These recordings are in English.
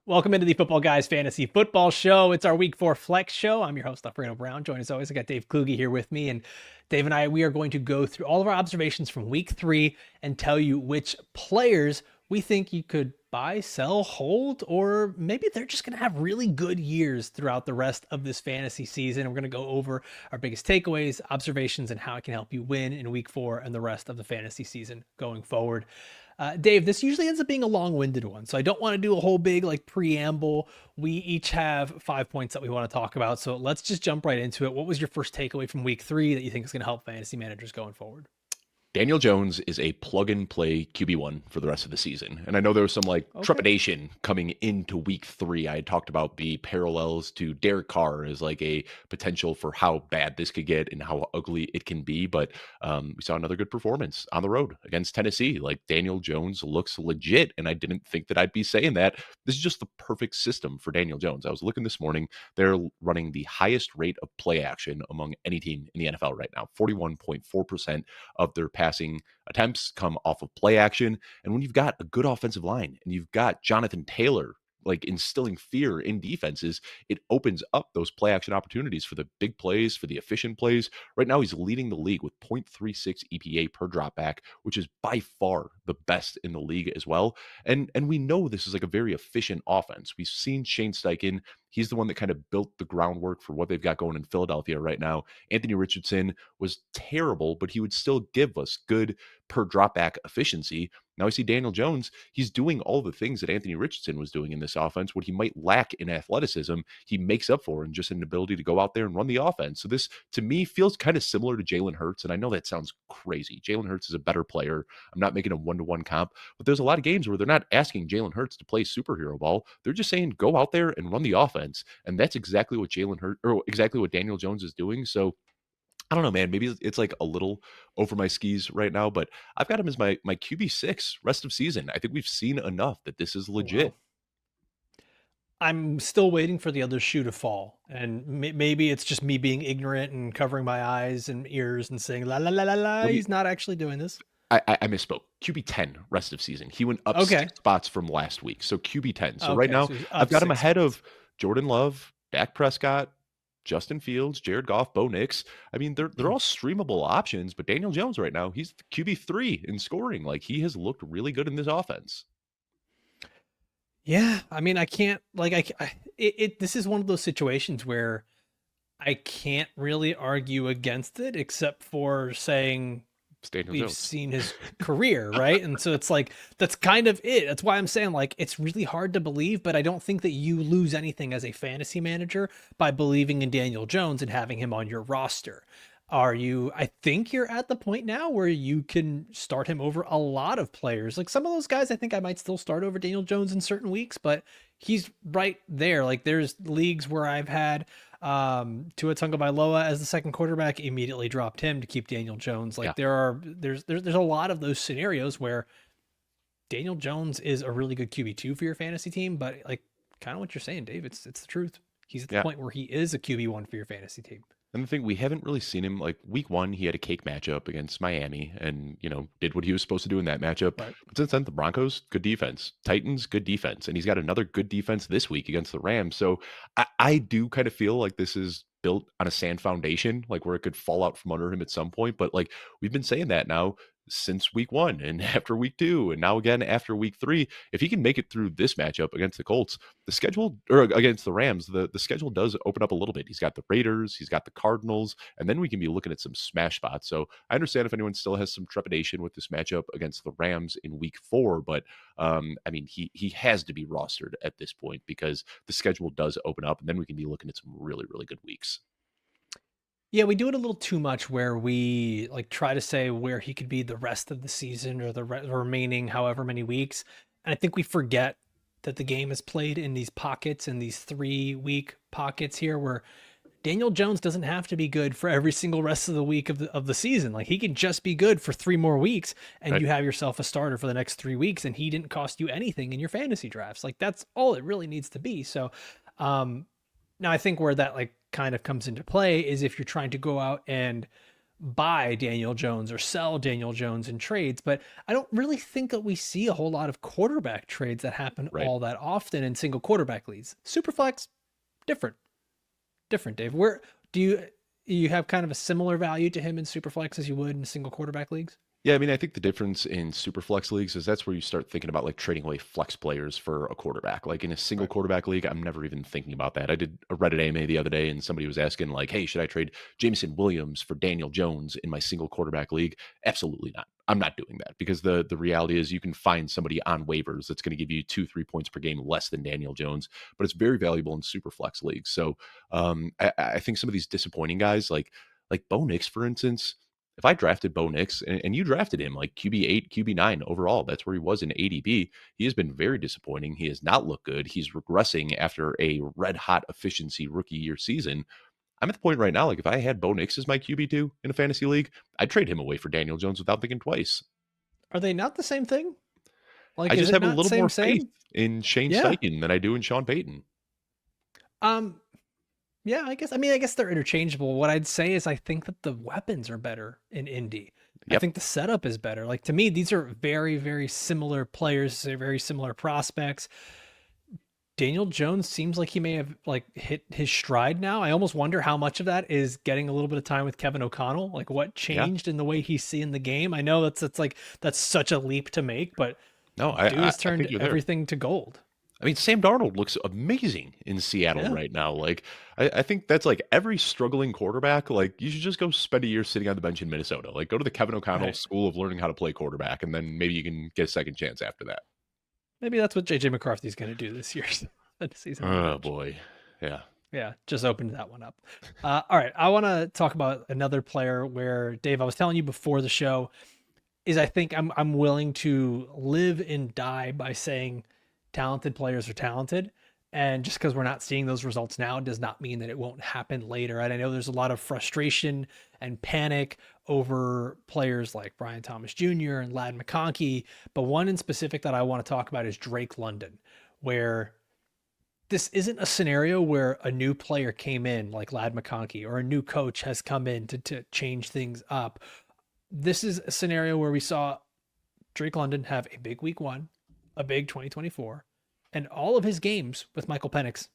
Welcome into the Football Guys Fantasy Football Show. It's our Week 4 Flex Show. I'm your host, Alfredo Brown. Joined as always, I got Dave Kluge here with me. And Dave and I, we are going to go through all of our observations from Week 3 and tell you which players we think you could buy, sell, hold, or maybe they're just going to have really good years throughout the rest of this fantasy season. We're going to go over our biggest takeaways, observations, and how it can help you win in Week 4 and the rest of the fantasy season going forward. Dave, this usually ends up being a long-winded one, so I don't want to do a whole big preamble. We each have 5 points that we want to talk about, so let's just jump right into it. What was your first takeaway from Week 3 that you think is going to help fantasy managers going forward? Daniel Jones is a plug-and-play QB1 for the rest of the season. And I know there was some trepidation coming into week 3. I had talked about the parallels to Derek Carr as a potential for how bad this could get and how ugly it can be. But we saw another good performance on the road against Tennessee. Daniel Jones looks legit, and I didn't think that I'd be saying that. This is just the perfect system for Daniel Jones. I was looking this morning. They're running the highest rate of play action among any team in the NFL right now. 41.4% of their passing attempts come off of play action. And when you've got a good offensive line and you've got Jonathan Taylor instilling fear in defenses, it opens up those play action opportunities for the big plays, for the efficient plays. Right now, he's leading the league with 0.36 EPA per dropback, which is by far the best in the league as well. And we know this is a very efficient offense. We've seen Shane Steichen. He's the one that kind of built the groundwork for what they've got going in Philadelphia right now. Anthony Richardson was terrible, but he would still give us good per dropback efficiency. Now I see Daniel Jones. He's doing all the things that Anthony Richardson was doing in this offense. What he might lack in athleticism, he makes up for in just an ability to go out there and run the offense. So this, to me, feels kind of similar to Jalen Hurts. And I know that sounds crazy. Jalen Hurts is a better player. I'm not making a one-to-one comp, but there's a lot of games where they're not asking Jalen Hurts to play superhero ball. They're just saying, go out there and run the offense. And that's exactly what Jalen Hurts, or exactly what Daniel Jones is doing. So I don't know, man. Maybe it's a little over my skis right now, but I've got him as my QB6 rest of season. I think we've seen enough that this is legit. Wow. I'm still waiting for the other shoe to fall, and maybe it's just me being ignorant and covering my eyes and ears and saying la la la la la. He's not actually doing this. I misspoke. QB10 rest of season. He went up 6 spots from last week. So QB10. So right now, so I've got him ahead of Jordan Love, Dak Prescott, Justin Fields, Jared Goff, Bo Nix. I mean, they're all streamable options, but Daniel Jones right now, he's QB3 in scoring. He has looked really good in this offense. Yeah, I mean, I can't this is one of those situations where I can't really argue against it, except for saying we've seen his career, right? And so it's that's kind of it. That's why I'm saying it's really hard to believe, but I don't think that you lose anything as a fantasy manager by believing in Daniel Jones and having him on your roster. I think you're at the point now where you can start him over a lot of players. Some of those guys, I think I might still start over Daniel Jones in certain weeks, but he's right there. There's leagues where I've had Tua Tagovailoa as the second quarterback, immediately dropped him to keep Daniel Jones. There's a lot of those scenarios where Daniel Jones is a really good QB2 for your fantasy team, but kind of what you're saying, Dave, it's the truth. He's at the point where he is a QB1 for your fantasy team. And the thing, we haven't really seen him. Week 1, he had a cake matchup against Miami and, did what he was supposed to do in that matchup. Right. But since then, the Broncos, good defense. Titans, good defense. And he's got another good defense this week against the Rams. So I do kind of feel like this is built on a sand foundation, where it could fall out from under him at some point. But we've been saying that now since week 1 and after week 2 and now again after week 3. If he can make it through this matchup against the Colts, the schedule, or against the Rams, the schedule does open up a little bit. He's got the Raiders, he's got the Cardinals, and then we can be looking at some smash spots. So I understand if anyone still has some trepidation with this matchup against the Rams in week 4, but I mean, he has to be rostered at this point because the schedule does open up, and then we can be looking at some really, really good weeks. Yeah, we do it a little too much where we try to say where he could be the rest of the season or the remaining however many weeks. And I think we forget that the game is played in these pockets, in these 3-week pockets here, where Daniel Jones doesn't have to be good for every single rest of the week of the season. He can just be good for 3 more weeks and right. You have yourself a starter for the next 3 weeks, and he didn't cost you anything in your fantasy drafts. That's all it really needs to be. So now I think where that kind of comes into play is if you're trying to go out and buy Daniel Jones or sell Daniel Jones in trades, but I don't really think that we see a whole lot of quarterback trades that happen Right. all that often in single quarterback leagues. Superflex, different, Dave. Where do you have kind of a similar value to him in Superflex as you would in single quarterback leagues? Yeah, I mean, I think the difference in super flex leagues is that's where you start thinking about like trading away flex players for a quarterback. Like in a single Right. quarterback league, I'm never even thinking about that. I did a Reddit AMA the other day and somebody was asking, like, hey, should I trade Jameson Williams for Daniel Jones in my single quarterback league? Absolutely not. I'm not doing that because the reality is you can find somebody on waivers that's going to give you 2-3 points per game less than Daniel Jones, but it's very valuable in super flex leagues. So I think some of these disappointing guys like Bo Nix, for instance, if I drafted Bo Nix and you drafted him like QB8, QB9 overall, that's where he was in ADP. He has been very disappointing. He has not looked good. He's regressing after a red hot efficiency rookie year season. I'm at the point right now, like if I had Bo Nix as my QB2 in a fantasy league, I'd trade him away for Daniel Jones without thinking twice. Are they not the same thing? Like, I is just it have a not little more faith same? in Shane Yeah. Steichen than I do in Sean Payton. Um, yeah, I guess they're interchangeable. What I'd say is I think that the weapons are better in Indy. I Yep. think the setup is better. Like to me, these are very, very similar players, they're very similar prospects. Daniel Jones seems like he may have like hit his stride now. I almost wonder how much of that is getting a little bit of time with Kevin O'Connell. Like what Yeah. changed in the way he's seeing the game. I know that's such a leap to make, but No, dude has I think turned you're there. everything to gold. I mean, Sam Darnold looks amazing in Seattle Yeah. right now. Like, I think that's like every struggling quarterback. Like, you should just go spend a year sitting on the bench in Minnesota. Like, go to the Kevin O'Connell Right. School of Learning How to Play Quarterback, and then maybe you can get a second chance after that. Maybe that's what JJ McCarthy's going to do this year. Season on the Oh bench. boy, yeah, Yeah, just opened that one up. All right, I want to talk about another player where Dave, I was telling you before the show, is I think I'm willing to live and die by saying talented players are talented. And just because we're not seeing those results now does not mean that it won't happen later. And I know there's a lot of frustration and panic over players like Brian Thomas Jr. and Lad McConkey. But one in specific that I want to talk about is Drake London, where this isn't a scenario where a new player came in like Lad McConkey or a new coach has come in to change things up. This is a scenario where we saw Drake London have a big week one, a big 2024, and all of his games with Michael Penix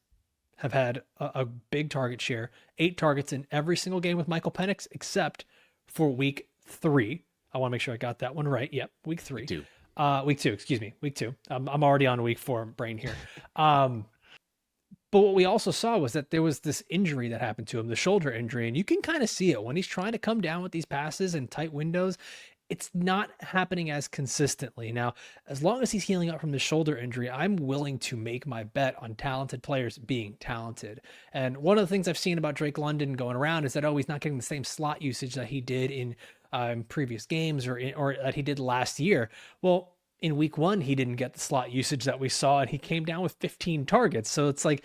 have had a big target share, 8 targets in every single game with Michael Penix, except for week 3. I want to make sure I got that one right. Yep, week 3. Week 2, excuse me, week 2. I'm already on week 4 brain here. But what we also saw was that there was this injury that happened to him, the shoulder injury, and you can kind of see it when he's trying to come down with these passes in tight windows. It's not happening as consistently. Now, as long as he's healing up from the shoulder injury, I'm willing to make my bet on talented players being talented. And one of the things I've seen about Drake London going around is that, oh, he's not getting the same slot usage that he did in previous games or that he did last year. Well, in week 1, he didn't get the slot usage that we saw, and he came down with 15 targets. So it's like,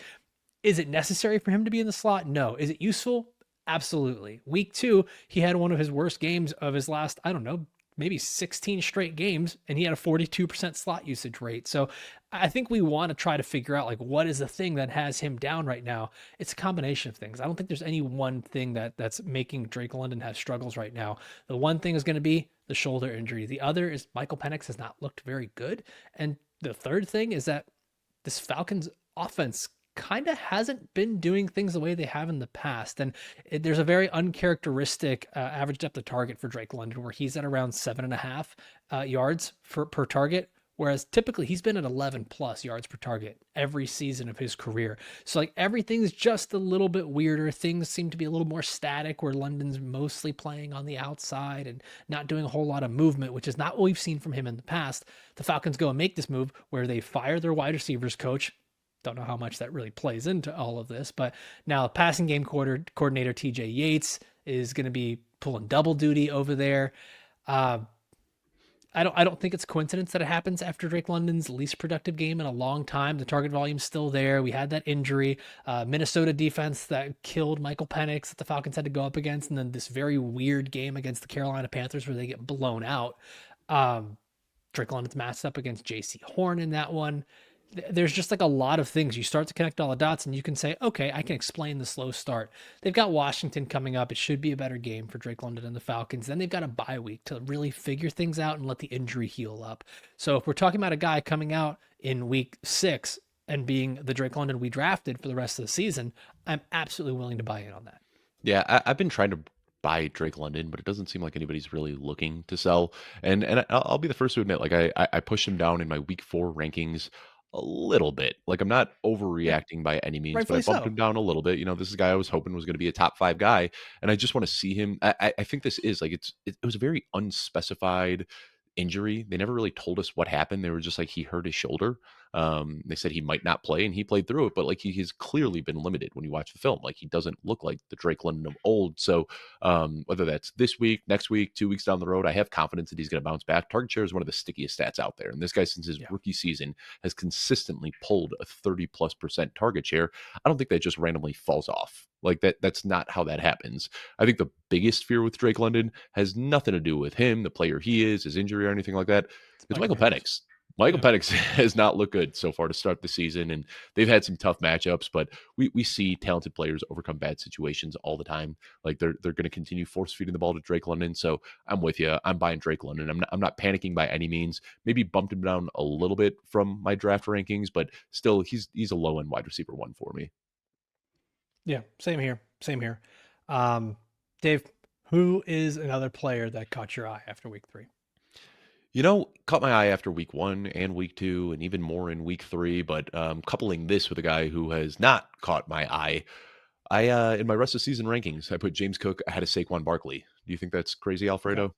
is it necessary for him to be in the slot? No. Is it useful? Absolutely. Week 2, he had one of his worst games of his last, I don't know, maybe 16 straight games, and he had a 42% slot usage rate. So I think we want to try to figure out like what is the thing that has him down right now. It's a combination of things. I don't think there's any one thing that's making Drake London have struggles right now. The one thing is going to be the shoulder injury. The other is Michael Penix has not looked very good. And the third thing is that this Falcons offense kind of hasn't been doing things the way they have in the past. And there's a very uncharacteristic average depth of target for Drake London, where he's at around 7.5 yards per target. Whereas typically he's been at 11 plus yards per target every season of his career. So like everything's just a little bit weirder. Things seem to be a little more static, where London's mostly playing on the outside and not doing a whole lot of movement, which is not what we've seen from him in the past. The Falcons go and make this move where they fire their wide receivers coach. Don't know how much that really plays into all of this, but now passing game coordinator TJ Yates is going to be pulling double duty over there. I don't think it's a coincidence that it happens after Drake London's least productive game in a long time. The target volume's still there. We had that injury, Minnesota defense that killed Michael Penix that the Falcons had to go up against, and then this very weird game against the Carolina Panthers where they get blown out. Drake London's matched up against J.C. Horn in that one. there's just like a lot of things. You start to connect all the dots and you can say, okay, I can explain the slow start. They've got Washington coming up. It should be a better game for Drake London and the Falcons. Then they've got a bye week to really figure things out and let the injury heal up. So if we're talking about a guy coming out in week 6 and being the Drake London we drafted for the rest of the season, I'm absolutely willing to buy in on that. Yeah, I've been trying to buy Drake London, but it doesn't seem like anybody's really looking to sell. And I'll be the first to admit, like I pushed him down in my week 4 rankings a little bit. Like I'm not Yeah, overreacting by any means, but I rightfully bumped so. him down a little bit. You know, this is a guy I was hoping was going to be a top 5 guy, and I just want to see him. I think this is like it was a very unspecified injury. They never really told us what happened. They were just like he hurt his shoulder. They said he might not play, and he played through it. But like he has clearly been limited when you watch the film. Like he doesn't look like the Drake London of old. So whether that's this week, next week, 2 weeks down the road, I have confidence that he's going to bounce back. Target share is one of the stickiest stats out there, and this guy since his rookie season has consistently pulled a 30+% target share. I don't think that just randomly falls off. Like that's not how that happens. I think the biggest fear with Drake London has nothing to do with him, the player he is, his injury, or anything like that. It's Michael Penix. Michael Penix has not looked good so far to start the season, and they've had some tough matchups, but we see talented players overcome bad situations all the time. Like they're going to continue force feeding the ball to Drake London. So I'm with you. I'm buying Drake London. I'm not panicking by any means. Maybe bumped him down a little bit from my draft rankings, but still he's a low end wide receiver 1 for me. Yeah, same here. Same here. Dave, who is another player that caught your eye after week 3? You know, caught my eye after week 1 and week 2, and even more in week 3. But coupling this with a guy who has not caught my eye, I in my rest of season rankings, I put James Cook ahead of Saquon Barkley. Do you think that's crazy, Okay. Alfredo?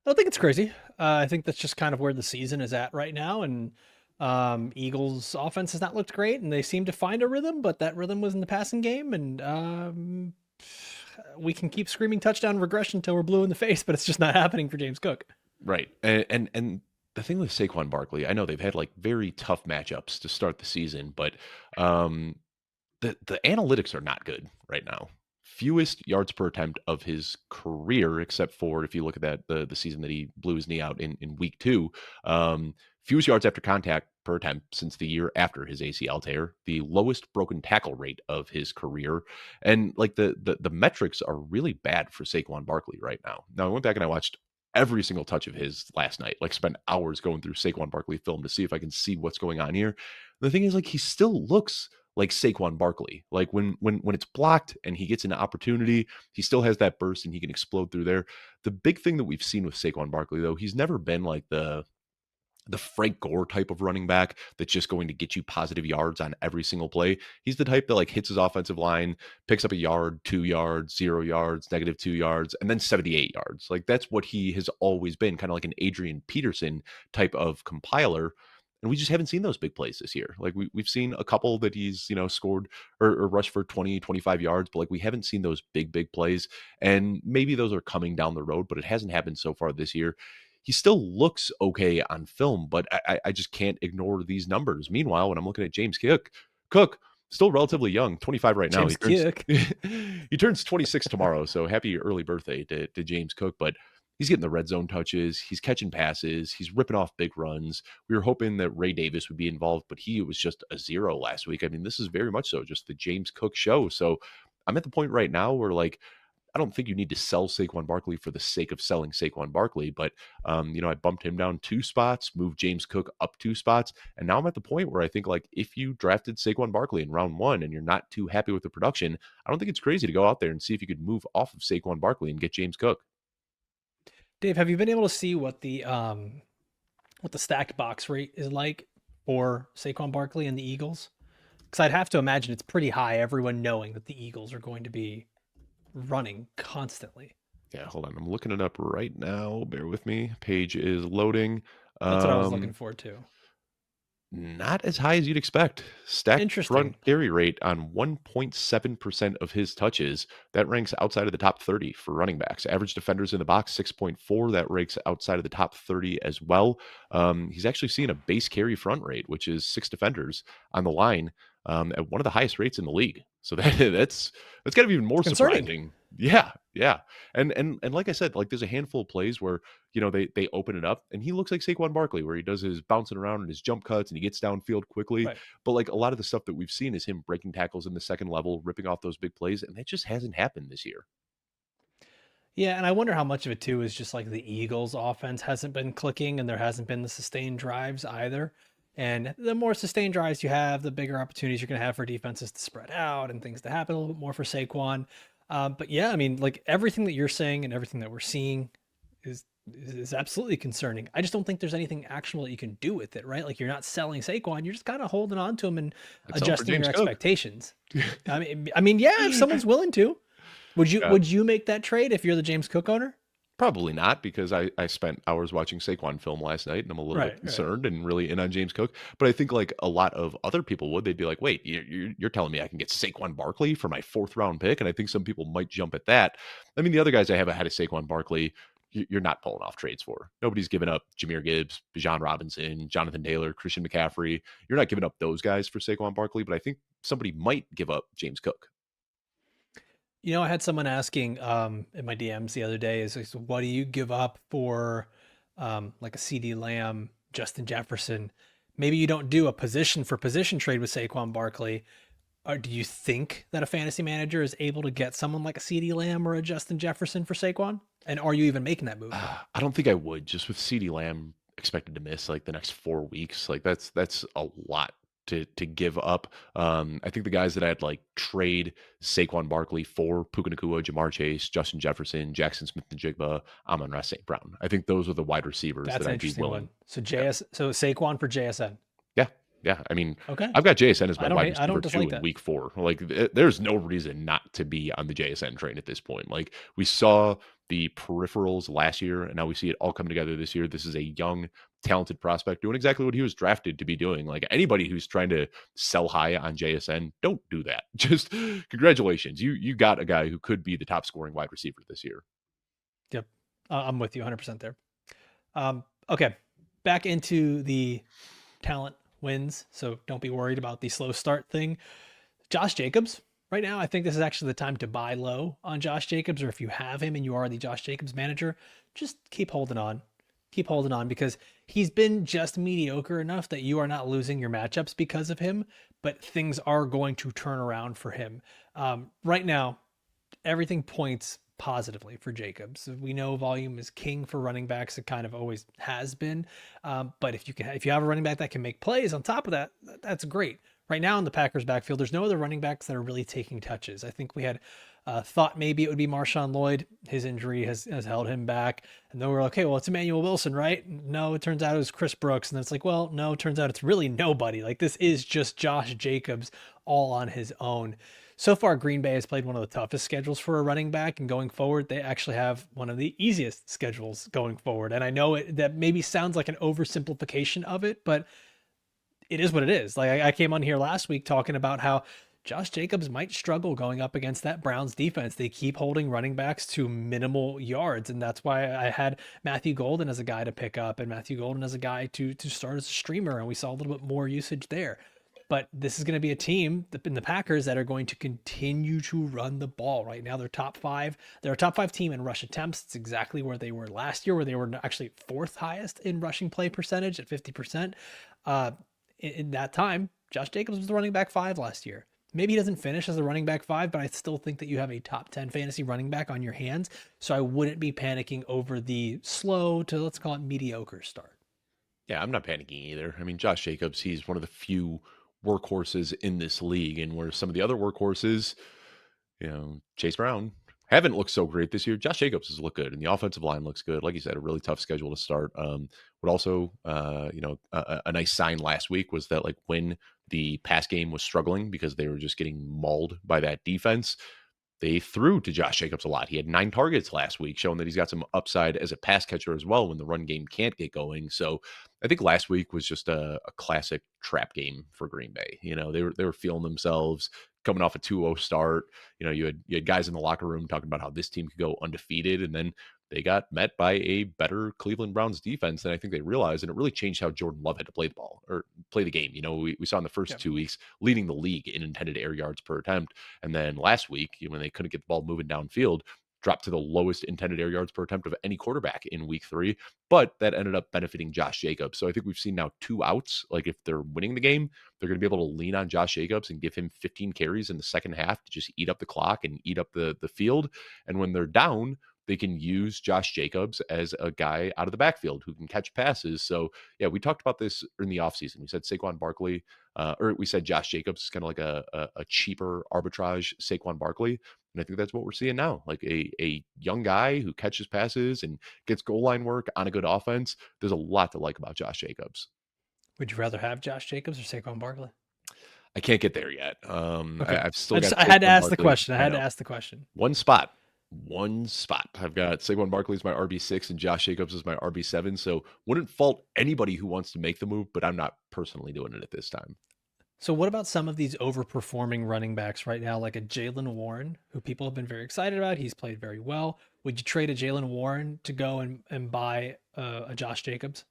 I don't think it's crazy. I think that's just kind of where the season is at right now. And Eagles' offense has not looked great, and they seem to find a rhythm, but that rhythm was in the passing game. And we can keep screaming touchdown regression until we're blue in the face, but it's just not happening for James Cook. Right. And the thing with Saquon Barkley, I know they've had like very tough matchups to start the season, but the analytics are not good right now. Fewest yards per attempt of his career, except for if you look at that the season that he blew his knee out in week 2. Fewest yards after contact per attempt since the year after his ACL tear, the lowest broken tackle rate of his career, and like the metrics are really bad for Saquon Barkley right now. Now I went back and I watched every single touch of his last night, like spent hours going through Saquon Barkley film to see if I can see what's going on here. The thing is, like, he still looks like Saquon Barkley. Like when it's blocked and he gets an opportunity, he still has that burst and he can explode through there. The big thing that we've seen with Saquon Barkley, though, he's never been like the Frank Gore type of running back that's just going to get you positive yards on every single play. He's the type that like hits his offensive line, picks up a yard, 2 yards, 0 yards, -2 yards, and then 78 yards. Like that's what he has always been, kind of like an Adrian Peterson type of compiler. And we just haven't seen those big plays this year. Like we've seen a couple that he's, scored or rushed for 20, 25 yards, but like we haven't seen those big plays. And maybe those are coming down the road, but it hasn't happened so far this year. He still looks okay on film, but I just can't ignore these numbers. Meanwhile, when I'm looking at James Cook, still relatively young, 25 right now. James Cook. He turns 26 tomorrow, so happy early birthday to James Cook. But he's getting the red zone touches. He's catching passes. He's ripping off big runs. We were hoping that Ray Davis would be involved, but he was just a 0 last week. I mean, this is very much so just the James Cook show. So I'm at the point right now where like I don't think you need to sell Saquon Barkley for the sake of selling Saquon Barkley, but I bumped him down 2 spots, moved James Cook up 2 spots, and now I'm at the point where I think like if you drafted Saquon Barkley in round 1 and you're not too happy with the production, I don't think it's crazy to go out there and see if you could move off of Saquon Barkley and get James Cook. Dave, have you been able to see what the stacked box rate is like for Saquon Barkley and the Eagles? Because I'd have to imagine it's pretty high, everyone knowing that the Eagles are going to be running constantly. Yeah, hold on. I'm looking it up right now. Bear with me. Page is loading. That's what I was looking for too. Not as high as you'd expect. Stacked front Interesting. carry rate on 1.7% of his touches. That ranks outside of the top 30 for running backs. Average defenders in the box, 6.4. That ranks outside of the top 30 as well. He's actually seen a base carry front rate, which is 6 defenders on the line at one of the highest rates in the league. So that's got to be even more surprising. Yeah, yeah. And like I said, like there's a handful of plays where, they open it up and he looks like Saquon Barkley where he does his bouncing around and his jump cuts and he gets downfield quickly. Right. But like a lot of the stuff that we've seen is him breaking tackles in the second level, ripping off those big plays, and that just hasn't happened this year. Yeah, and I wonder how much of it too is just like the Eagles offense hasn't been clicking and there hasn't been the sustained drives either. And the more sustained drives you have, the bigger opportunities you're going to have for defenses to spread out and things to happen a little bit more for Saquon. But yeah, I mean, like everything that you're saying and everything that we're seeing is is absolutely concerning. I just don't think there's anything actionable that you can do with it, right? Like you're not selling Saquon, you're just kind of holding on to him and I'd sell him for adjusting your James Cook. expectations. I mean, yeah, if someone's willing to, would you Yeah. would you make that trade if you're the James Cook owner? Probably not because I spent hours watching Saquon film last night and I'm a little bit Right, right. concerned and really in on James Cook. But I think like a lot of other people would, they'd be like, wait, you're telling me I can get Saquon Barkley for my fourth round pick? And I think some people might jump at that. I mean, the other guys I have ahead of Saquon Barkley, you're not pulling off trades for. Nobody's giving up Jameer Gibbs, Bijan Robinson, Jonathan Taylor, Christian McCaffrey. You're not giving up those guys for Saquon Barkley, but I think somebody might give up James Cook. I had someone asking in my DMs the other day is what do you give up for like a CD Lamb, Justin Jefferson? Maybe you don't do a position for position trade with Saquon Barkley. Or do you think that a fantasy manager is able to get someone like a CD Lamb or a Justin Jefferson for Saquon? And are you even making that move? I don't think I would, just with CeeDee Lamb expected to miss like the next 4 weeks. Like that's a lot to give up. I think the guys that I'd like trade Saquon Barkley for Puka Nacua, Jamar Chase, Justin Jefferson, Jackson Smith and Jigba, Amon-Ra St. Brown. I think those are the wide receivers That's that an I'd be interesting willing. one. So Yeah. Saquon for JSN. Yeah. Yeah. I mean, Okay. I've got JSN as my wide I don't receiver too dislike in that. week 4. Like, there's no reason not to be on the JSN train at this point. Like, we saw the peripherals last year, and now we see it all come together this year. This is a young, talented prospect doing exactly what he was drafted to be doing. Like, anybody who's trying to sell high on JSN, don't do that. Just congratulations. You got a guy who could be the top scoring wide receiver this year. Yep. I'm with you 100% there. Okay. Back into the talent wins. So don't be worried about the slow start thing. Josh Jacobs, right now, I think this is actually the time to buy low on Josh Jacobs, or if you have him and you are the Josh Jacobs manager, just keep holding on. Keep holding on because he's been just mediocre enough that you are not losing your matchups because of him, but things are going to turn around for him. Right now, everything points positively for Jacobs. We know volume is king for running backs. It kind of always has been. But if you have a running back that can make plays on top of that, that's great. Right now in the Packers backfield, there's no other running backs that are really taking touches. I think we had thought maybe it would be Marshawn Lloyd. His injury has held him back. And then we're like, okay, well, it's Emmanuel Wilson, right? No, it turns out it was Chris Brooks. And then it's like, well, no, it turns out it's really nobody. Like this is just Josh Jacobs all on his own. So far, Green Bay has played one of the toughest schedules for a running back, and going forward, they actually have one of the easiest schedules going forward. And I know that maybe sounds like an oversimplification of it, but it is what it is. Like I came on here last week talking about how Josh Jacobs might struggle going up against that Browns defense. They keep holding running backs to minimal yards, and that's why I had Matthew Golden as a guy to pick up and Matthew Golden as a guy to start as a streamer, and we saw a little bit more usage there. But this is going to be a team in the Packers that are going to continue to run the ball. Right now, they're top 5. They're a top 5 team in rush attempts. It's exactly where they were last year, where they were actually 4th highest in rushing play percentage at 50%. In that time, Josh Jacobs was the running back 5 last year. Maybe he doesn't finish as a running back 5, but I still think that you have a top 10 fantasy running back on your hands. So I wouldn't be panicking over the slow to, let's call it, mediocre start. Yeah, I'm not panicking either. I mean, Josh Jacobs, he's one of the few workhorses in this league, and where some of the other workhorses, Chase Brown, haven't looked so great this year. Josh Jacobs has looked good, and the offensive line looks good. Like you said, a really tough schedule to start. But also, a nice sign last week was that like when the pass game was struggling because they were just getting mauled by that defense, they threw to Josh Jacobs a lot. He had 9 targets last week, showing that he's got some upside as a pass catcher as well when the run game can't get going. So I think last week was just a classic trap game for Green Bay. They were feeling themselves coming off a 2-0 start. You had guys in the locker room talking about how this team could go undefeated, and then they got met by a better Cleveland Browns defense than I think they realized. And it really changed how Jordan Love had to play the ball or play the game. We saw in the first Yeah. 2 weeks leading the league in intended air yards per attempt. And then last week, when they couldn't get the ball moving downfield, dropped to the lowest intended air yards per attempt of any quarterback in week 3. But that ended up benefiting Josh Jacobs. So I think we've seen now 2 outs. Like if they're winning the game, they're going to be able to lean on Josh Jacobs and give him 15 carries in the second half to just eat up the clock and eat up the field. And when they're down, they can use Josh Jacobs as a guy out of the backfield who can catch passes. So, yeah, we talked about this in the offseason. We said Saquon Barkley, or we said Josh Jacobs is kind of like a cheaper arbitrage Saquon Barkley. And I think that's what we're seeing now. Like a young guy who catches passes and gets goal line work on a good offense. There's a lot to like about Josh Jacobs. Would you rather have Josh Jacobs or Saquon Barkley? I can't get there yet. Okay. I've still got. I had to ask Barkley. the question. I had to ask the question. One spot. I've got Saquon Barkley as my RB6 and Josh Jacobs as my RB7. So wouldn't fault anybody who wants to make the move, but I'm not personally doing it at this time. So what about some of these overperforming running backs right now, like a Jaylen Warren, who people have been very excited about? He's played very well. Would you trade a Jaylen Warren to go and buy a Josh Jacobs?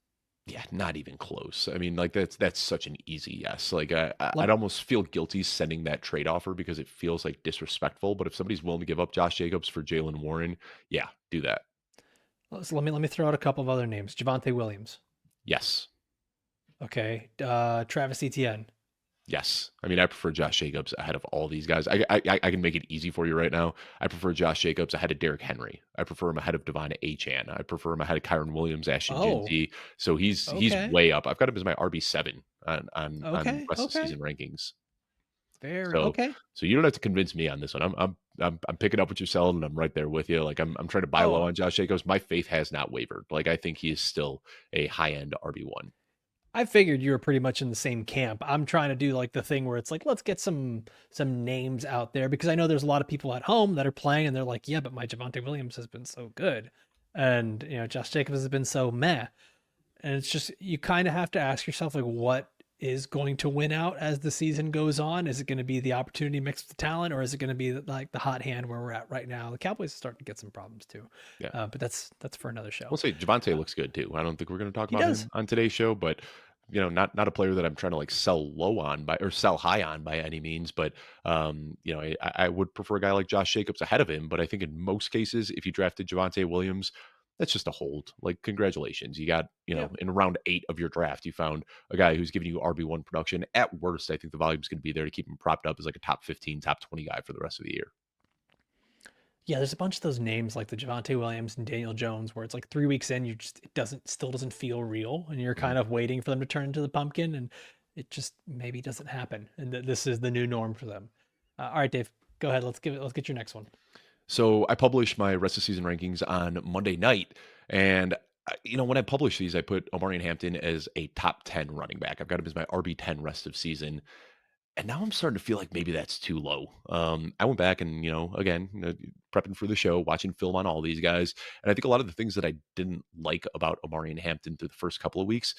Yeah, not even close. I mean, like that's such an easy yes. Like I'd almost feel guilty sending that trade offer because it feels like disrespectful. But if somebody's willing to give up Josh Jacobs for Jaylen Warren, yeah, do that. So let me throw out a couple of other names. Javonte Williams. Yes. Okay. Travis Etienne. Yes. I mean, I prefer Josh Jacobs ahead of all these guys. I can make it easy for you right now. I prefer Josh Jacobs ahead of Derrick Henry. I prefer him ahead of Devon Achane. I prefer him ahead of Kyron Williams, Ashton Jeanty. So he's way up. I've got him as my RB7 on rest of season rankings. Fair. So you don't have to convince me on this one. I'm picking up what you're selling, and I'm right there with you. Like I'm trying to buy low on Josh Jacobs. My faith has not wavered. Like I think he is still a high end RB1. I figured you were pretty much in the same camp. I'm trying to do like the thing where it's like, let's get some names out there because I know there's a lot of people at home that are playing and they're like, yeah, but my Javonte Williams has been so good. And, Josh Jacobs has been so meh. And it's just, you kind of have to ask yourself, like, what is going to win out as the season goes on? Is it going to be the opportunity mixed with the talent, or is it going to be like the hot hand where we're at right now? The Cowboys are starting to get some problems too. Yeah. But that's for another show. We'll say Javonte looks good too. I don't think we're going to talk about him on today's show, but not a player that I'm trying to like sell low on or sell high on by any means. But I would prefer a guy like Josh Jacobs ahead of him. But I think in most cases, if you drafted Javonte Williams, that's just a hold. Like, congratulations. You got, in round 8 of your draft, you found a guy who's giving you RB1 production. At worst, I think the volume is going to be there to keep him propped up as like a top 15, top 20 guy for the rest of the year. Yeah, there's a bunch of those names like the Javonte Williams and Daniel Jones where it's like 3 weeks in, it still doesn't feel real, and you're kind of waiting for them to turn into the pumpkin, and it just maybe doesn't happen. And this is the new norm for them. All right, Dave, go ahead. Let's get your next one. So I published my rest of season rankings on Monday night, and when I publish these, I put Omarion Hampton as a top 10 running back. I've got him as my RB10 rest of season. And now I'm starting to feel like maybe that's too low. I went back and, again, prepping for the show, watching film on all these guys. And I think a lot of the things that I didn't like about Omarion Hampton through the first couple of weeks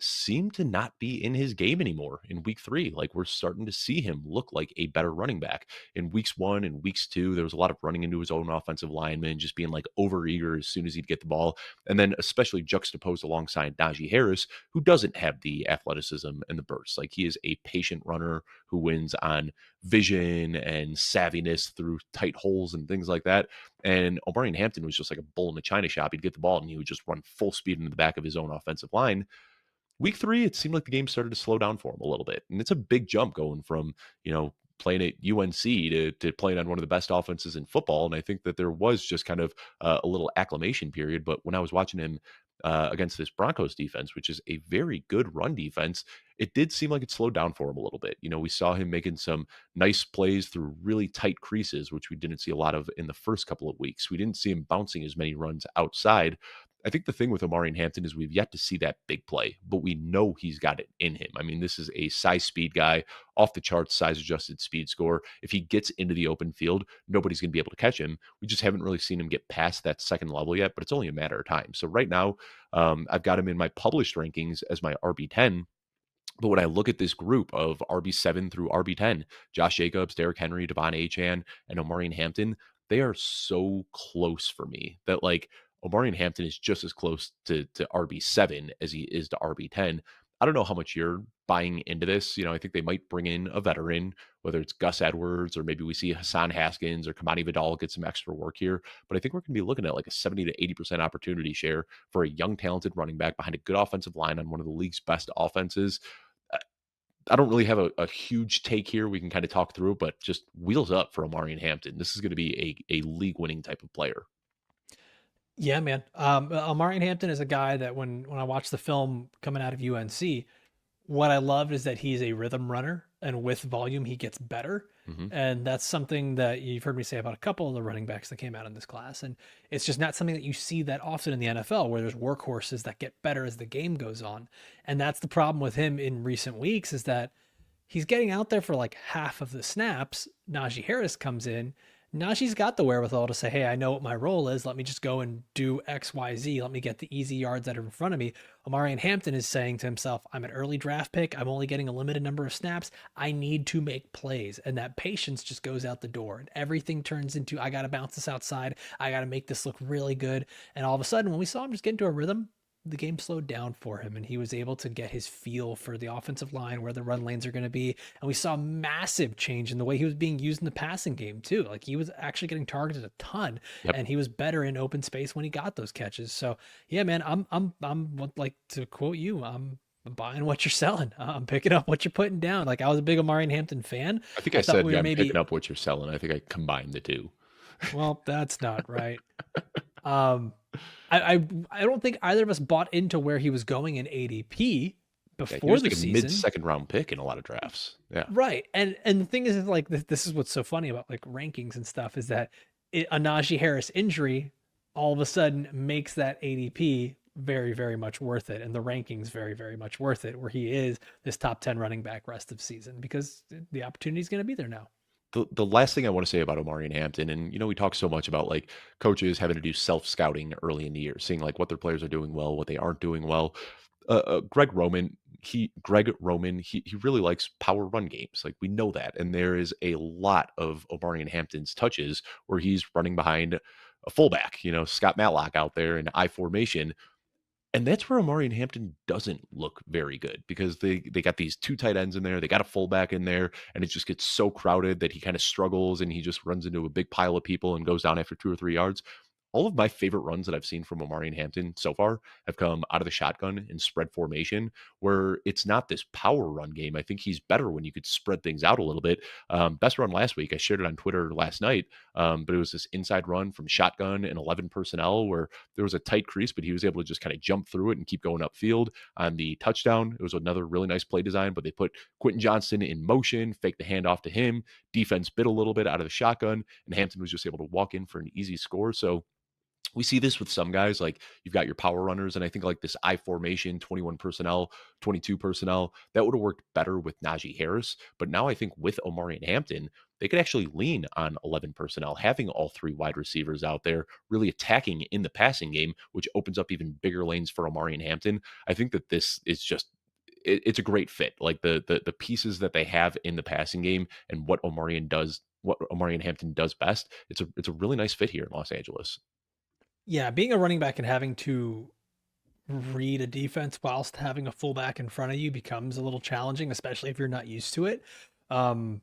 seem to not be in his game anymore in week 3. Like, we're starting to see him look like a better running back. In weeks 1 and weeks 2, there was a lot of running into his own offensive lineman, just being like overeager as soon as he'd get the ball. And then especially juxtaposed alongside Najee Harris, who doesn't have the athleticism and the burst. Like, he is a patient runner who wins on vision and savviness through tight holes and things like that. And Omarion Hampton was just like a bull in the china shop. He'd get the ball and he would just run full speed into the back of his own offensive line. Week 3, it seemed like the game started to slow down for him a little bit. And it's a big jump going from, playing at UNC to playing on one of the best offenses in football. And I think that there was just kind of a little acclimation period. But when I was watching him against this Broncos defense, which is a very good run defense, it did seem like it slowed down for him a little bit. We saw him making some nice plays through really tight creases, which we didn't see a lot of in the first couple of weeks. We didn't see him bouncing as many runs outside. I think the thing with Omarion Hampton is we've yet to see that big play, but we know he's got it in him. I mean, this is a size speed guy, off the charts, size adjusted speed score. If he gets into the open field, nobody's going to be able to catch him. We just haven't really seen him get past that second level yet, but it's only a matter of time. So right now, I've got him in my published rankings as my RB10. But when I look at this group of RB7 through RB10, Josh Jacobs, Derrick Henry, Devon Achane, and Omarion Hampton, they are so close for me that, like, Omarion Hampton is just as close to RB7 as he is to RB10. I don't know how much you're buying into this. I think they might bring in a veteran, whether it's Gus Edwards or maybe we see Hassan Haskins or Kamani Vidal get some extra work here. But I think we're going to be looking at like a 70 to 80% opportunity share for a young, talented running back behind a good offensive line on one of the league's best offenses. I don't really have a huge take here. We can kind of talk through it, but just wheels up for Omarion Hampton. This is going to be a league-winning type of player. Yeah, man. Omarion Hampton is a guy that when I watched the film coming out of UNC, what I loved is that he's a rhythm runner, and with volume, he gets better. And that's something that you've heard me say about a couple of the running backs that came out in this class. And it's just not something that you see that often in the NFL, where there's workhorses that get better as the game goes on. And that's the problem with him in recent weeks, is that he's getting out there for like half of the snaps. Najee Harris comes in. Najee's got the wherewithal to say, hey, I know what my role is. Let me just go and do X, Y, Z. Let me get the easy yards that are in front of me. Omarion Hampton is saying to himself, I'm an early draft pick. I'm only getting a limited number of snaps. I need to make plays. And that patience just goes out the door. And everything turns into, I got to bounce this outside. I got to make this look really good. And all of a sudden, when we saw him just get into a rhythm, the game slowed down for him, and he was able to get his feel for the offensive line, where the run lanes are going to be. And we saw a massive change in the way he was being used in the passing game too. Like, he was actually getting targeted a ton, and he was better in open space when he got those catches. So yeah, man, I'm like, to quote you, I'm buying what you're selling. I'm picking up what you're putting down. Like, I was a big Omarion Hampton fan. I think I said, I'm picking up what you're selling. I think I combined the two. Well, that's not right. I don't think either of us bought into where he was going in ADP before the season. Mid-second round pick in a lot of drafts. Yeah. Right. And the thing is like, this is what's so funny about like rankings and stuff, is that a Najee Harris injury all of a sudden makes that ADP very, very much worth it. And the rankings very, very much worth it, where he is this top 10 running back rest of season, because the opportunity is going to be there now. The last thing I want to say about Omarion Hampton, and we talk so much about like coaches having to do self-scouting early in the year, seeing like what their players are doing well, what they aren't doing well. Greg Roman, he really likes power run games. Like, we know that. And there is a lot of Omarion Hampton's touches where he's running behind a fullback, Scott Matlock out there in I formation. And that's where Omarion Hampton doesn't look very good, because they got these two tight ends in there. They got a fullback in there, and it just gets so crowded that he kind of struggles, and he just runs into a big pile of people and goes down after 2 or 3 yards. All of my favorite runs that I've seen from Omarion Hampton so far have come out of the shotgun in spread formation, where it's not this power run game. I think he's better when you could spread things out a little bit. Best run last week, I shared it on Twitter last night, but it was this inside run from shotgun and 11 personnel where there was a tight crease, but he was able to just kind of jump through it and keep going upfield. On the touchdown, it was another really nice play design, but they put Quinshon Judkins in motion, faked the handoff to him. Defense bit a little bit out of the shotgun, and Hampton was just able to walk in for an easy score. So we see this with some guys, like you've got your power runners, and I think like this I formation, 21 personnel, 22 personnel, that would have worked better with Najee Harris. But now I think with Omarion Hampton, they could actually lean on 11 personnel, having all 3 wide receivers out there really attacking in the passing game, which opens up even bigger lanes for Omarion Hampton. I think that this is just, it's a great fit. Like the pieces that they have in the passing game and what Omarion Hampton does best, it's a really nice fit here in Los Angeles. Yeah, being a running back and having to read a defense whilst having a fullback in front of you becomes a little challenging, especially if you're not used to it. And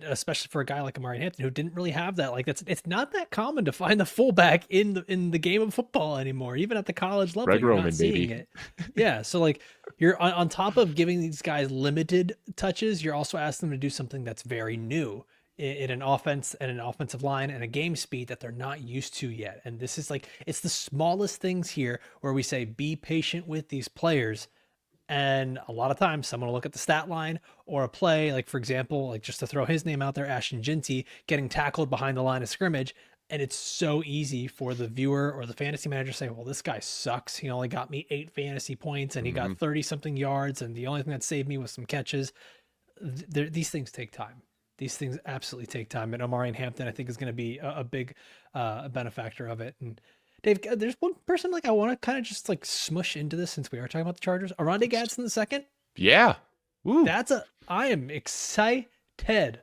especially for a guy like Omarion Hampton, who didn't really have that. Like, it's not that common to find the fullback in the game of football anymore, even at the college level. Greg Roman, seeing it. Yeah, so like, you're on top of giving these guys limited touches, you're also asking them to do something that's very new in an offense and an offensive line and a game speed that they're not used to yet. And this is like, it's the smallest things here where we say, be patient with these players. And a lot of times someone will look at the stat line or a play, like for example, like just to throw his name out there, Ashton Jinty getting tackled behind the line of scrimmage. And it's so easy for the viewer or the fantasy manager to say, well, this guy sucks. He only got me 8 fantasy points and he got 30 something yards. And the only thing that saved me was some catches. These things take time. These things absolutely take time. And Omarion Hampton, I think, is going to be a big benefactor of it. And Dave, there's one person like I want to kind of just like smush into this, since we are talking about the Chargers. Oronde Gadsden the second. Yeah. Woo. I am excited.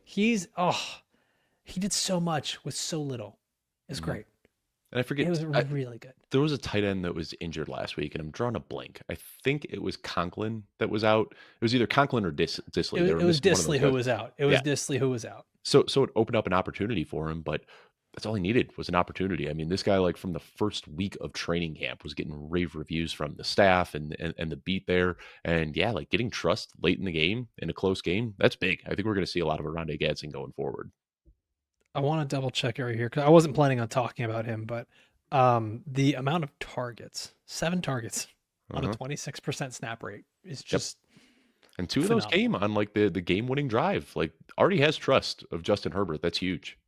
He did so much with so little. It's great. And I It forget, was really good. there was a tight end that was injured last week, and I'm drawing a blank. I think it was Conklin that was out. It was either Conklin or Disley. They were It was missing one of those Disley who guys. was out. It Yeah. was Disley who was out. So it opened up an opportunity for him, but that's all he needed was an opportunity. I mean, this guy, like from the first week of training camp, was getting rave reviews from the staff and the beat there. And yeah, like getting trust late in the game in a close game, that's big. I think we're going to see a lot of Oronde Gadsden going forward. I want to double check right here because I wasn't planning on talking about him, but the amount of targets, 7 targets on a 26% snap rate is just and 2 of phenomenal. those came on like the game winning drive. Like already has trust of Justin Herbert. That's huge.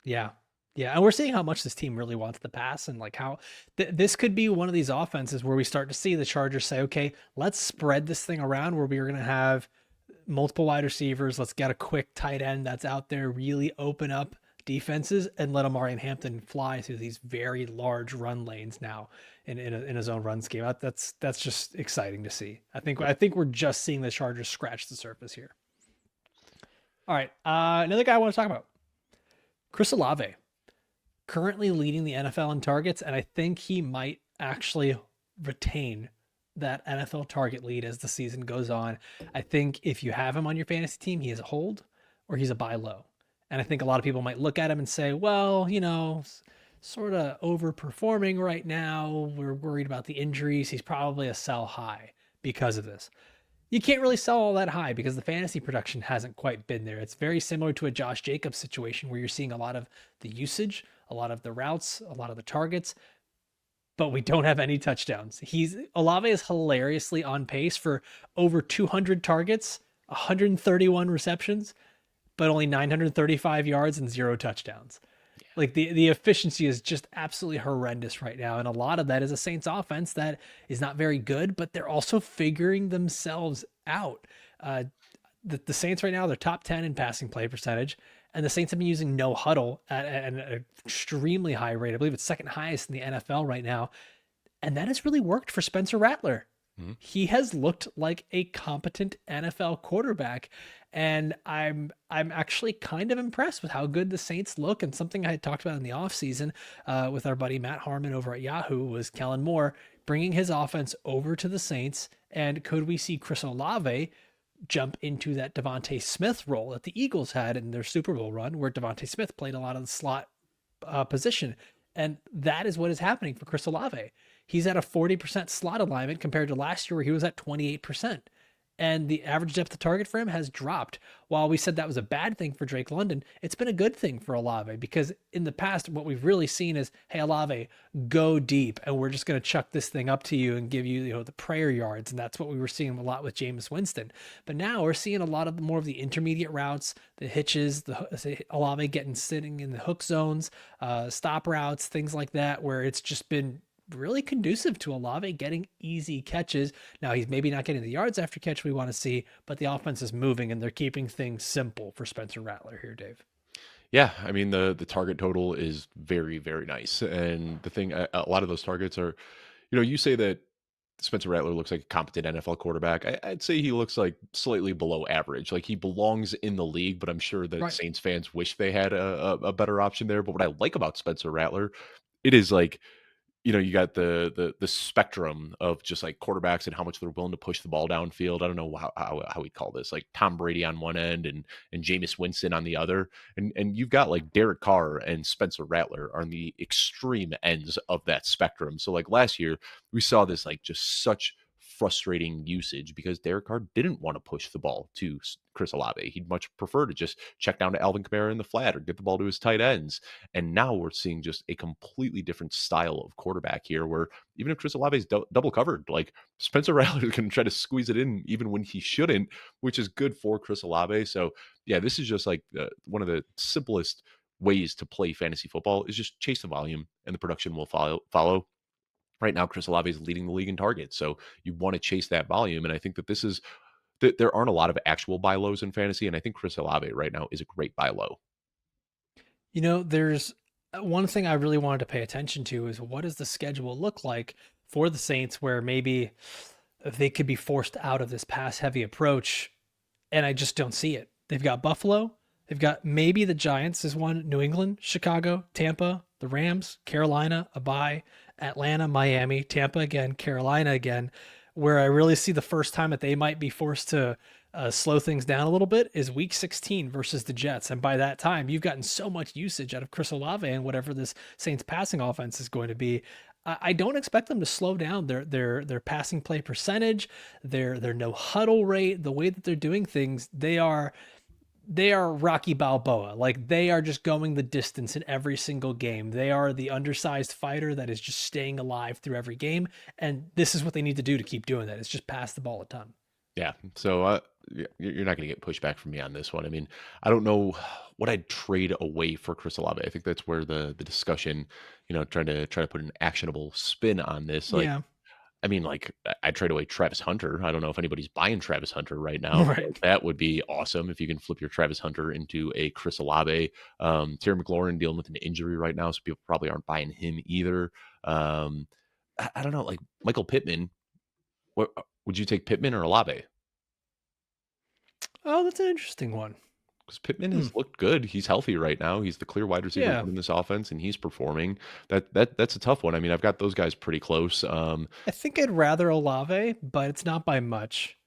Yeah. Yeah. And we're seeing how much this team really wants the pass and like how this could be one of these offenses where we start to see the Chargers say, okay, let's spread this thing around where we're going to have multiple wide receivers. Let's get a quick tight end that's out there, really open up defenses and let Omarion Hampton fly through these very large run lanes now in a zone run scheme. That's just exciting to see. I think we're just seeing the Chargers scratch the surface here. All right. Another guy I want to talk about, Chris Olave, currently leading the NFL in targets. And I think he might actually retain that NFL target lead as the season goes on. I think if you have him on your fantasy team, he is a hold or he's a buy low. And I think a lot of people might look at him and say, well, sort of overperforming right now. We're worried about the injuries. He's probably a sell high because of this. You can't really sell all that high because the fantasy production hasn't quite been there. It's very similar to a Josh Jacobs situation where you're seeing a lot of the usage, a lot of the routes, a lot of the targets, but we don't have any touchdowns. Olave is hilariously on pace for over 200 targets, 131 receptions, but only 935 yards and 0 touchdowns. Yeah. Like the efficiency is just absolutely horrendous right now. And a lot of that is a Saints offense that is not very good, but they're also figuring themselves out. The Saints right now, they're top 10 in passing play percentage. And the Saints have been using no huddle at an extremely high rate. I believe it's second highest in the NFL right now. And that has really worked for Spencer Rattler. Mm-hmm. He has looked like a competent NFL quarterback. And I'm actually kind of impressed with how good the Saints look. And something I had talked about in the offseason with our buddy Matt Harmon over at Yahoo was Kellen Moore bringing his offense over to the Saints. And could we see Chris Olave jump into that Devontae Smith role that the Eagles had in their Super Bowl run, where Devontae Smith played a lot of the slot position? And that is what is happening for Chris Olave. He's at a 40% slot alignment compared to last year where he was at 28%. And the average depth of target for him has dropped. While we said that was a bad thing for Drake London, it's been a good thing for Olave because in the past, what we've really seen is, hey, Olave, go deep, and we're just going to chuck this thing up to you and give you, the prayer yards. And that's what we were seeing a lot with Jameis Winston. But now we're seeing a lot of more of the intermediate routes, the hitches, Olave sitting in the hook zones, stop routes, things like that, where it's just been really conducive to Olave getting easy catches. Now he's maybe not getting the yards after catch we want to see, but the offense is moving and they're keeping things simple for Spencer Rattler here, Dave. Yeah, I mean the target total is very, very nice. And the thing, a lot of those targets are, you say that Spencer Rattler looks like a competent NFL quarterback. I'd say he looks like slightly below average. Like he belongs in the league, but I'm sure that right. Saints fans wish they had a better option there. But what I like about Spencer Rattler, it is like, you got the spectrum of just like quarterbacks and how much they're willing to push the ball downfield. I don't know how we'd call this, like Tom Brady on one end and Jameis Winston on the other. And you've got like Derek Carr and Spencer Rattler are on the extreme ends of that spectrum. So like last year we saw this like just such frustrating usage because Derek Carr didn't want to push the ball to Chris Olave. He'd much prefer to just check down to Alvin Kamara in the flat or get the ball to his tight ends. And now we're seeing just a completely different style of quarterback here where even if Chris Olave is double covered, like Spencer Rattler is going to try to squeeze it in even when he shouldn't, which is good for Chris Olave. So yeah, this is just like one of the simplest ways to play fantasy football is just chase the volume and the production will follow. Right now, Chris Olave is leading the league in targets. So you want to chase that volume. And I think that there aren't a lot of actual buy lows in fantasy. And I think Chris Olave right now is a great buy low. There's one thing I really wanted to pay attention to is what does the schedule look like for the Saints where maybe they could be forced out of this pass heavy approach. And I just don't see it. They've got Buffalo, They've got maybe the Giants is one, New England, Chicago, Tampa, the Rams, Carolina, a bye, Atlanta, Miami, Tampa again, Carolina again. Where I really see the first time that they might be forced to slow things down a little bit is week 16 versus the Jets. And by that time, you've gotten so much usage out of Chris Olave and whatever this Saints passing offense is going to be. I don't expect them to slow down their passing play percentage, their no huddle rate, the way that they're doing things. They are Rocky Balboa. Like they are just going the distance in every single game. They are the undersized fighter that is just staying alive through every game. And this is what they need to do to keep doing that. It's just pass the ball a ton. Yeah. So you're not going to get pushback from me on this one. I mean, I don't know what I'd trade away for Chris Olave. I think that's where the discussion, trying to put an actionable spin on this. Like, Yeah. I mean, like I'd trade away Travis Hunter. I don't know if anybody's buying Travis Hunter right now. Right. But that would be awesome if you can flip your Travis Hunter into a Chris Olave. Terry McLaurin dealing with an injury right now, so people probably aren't buying him either. I don't know, like Michael Pittman. What would you take, Pittman or Olave? Oh, that's an interesting one. Because Pittman has looked good. He's healthy right now. He's the clear wide receiver Yeah. in this offense, and he's performing. That's a tough one. I mean, I've got those guys pretty close. I think I'd rather Olave, but it's not by much.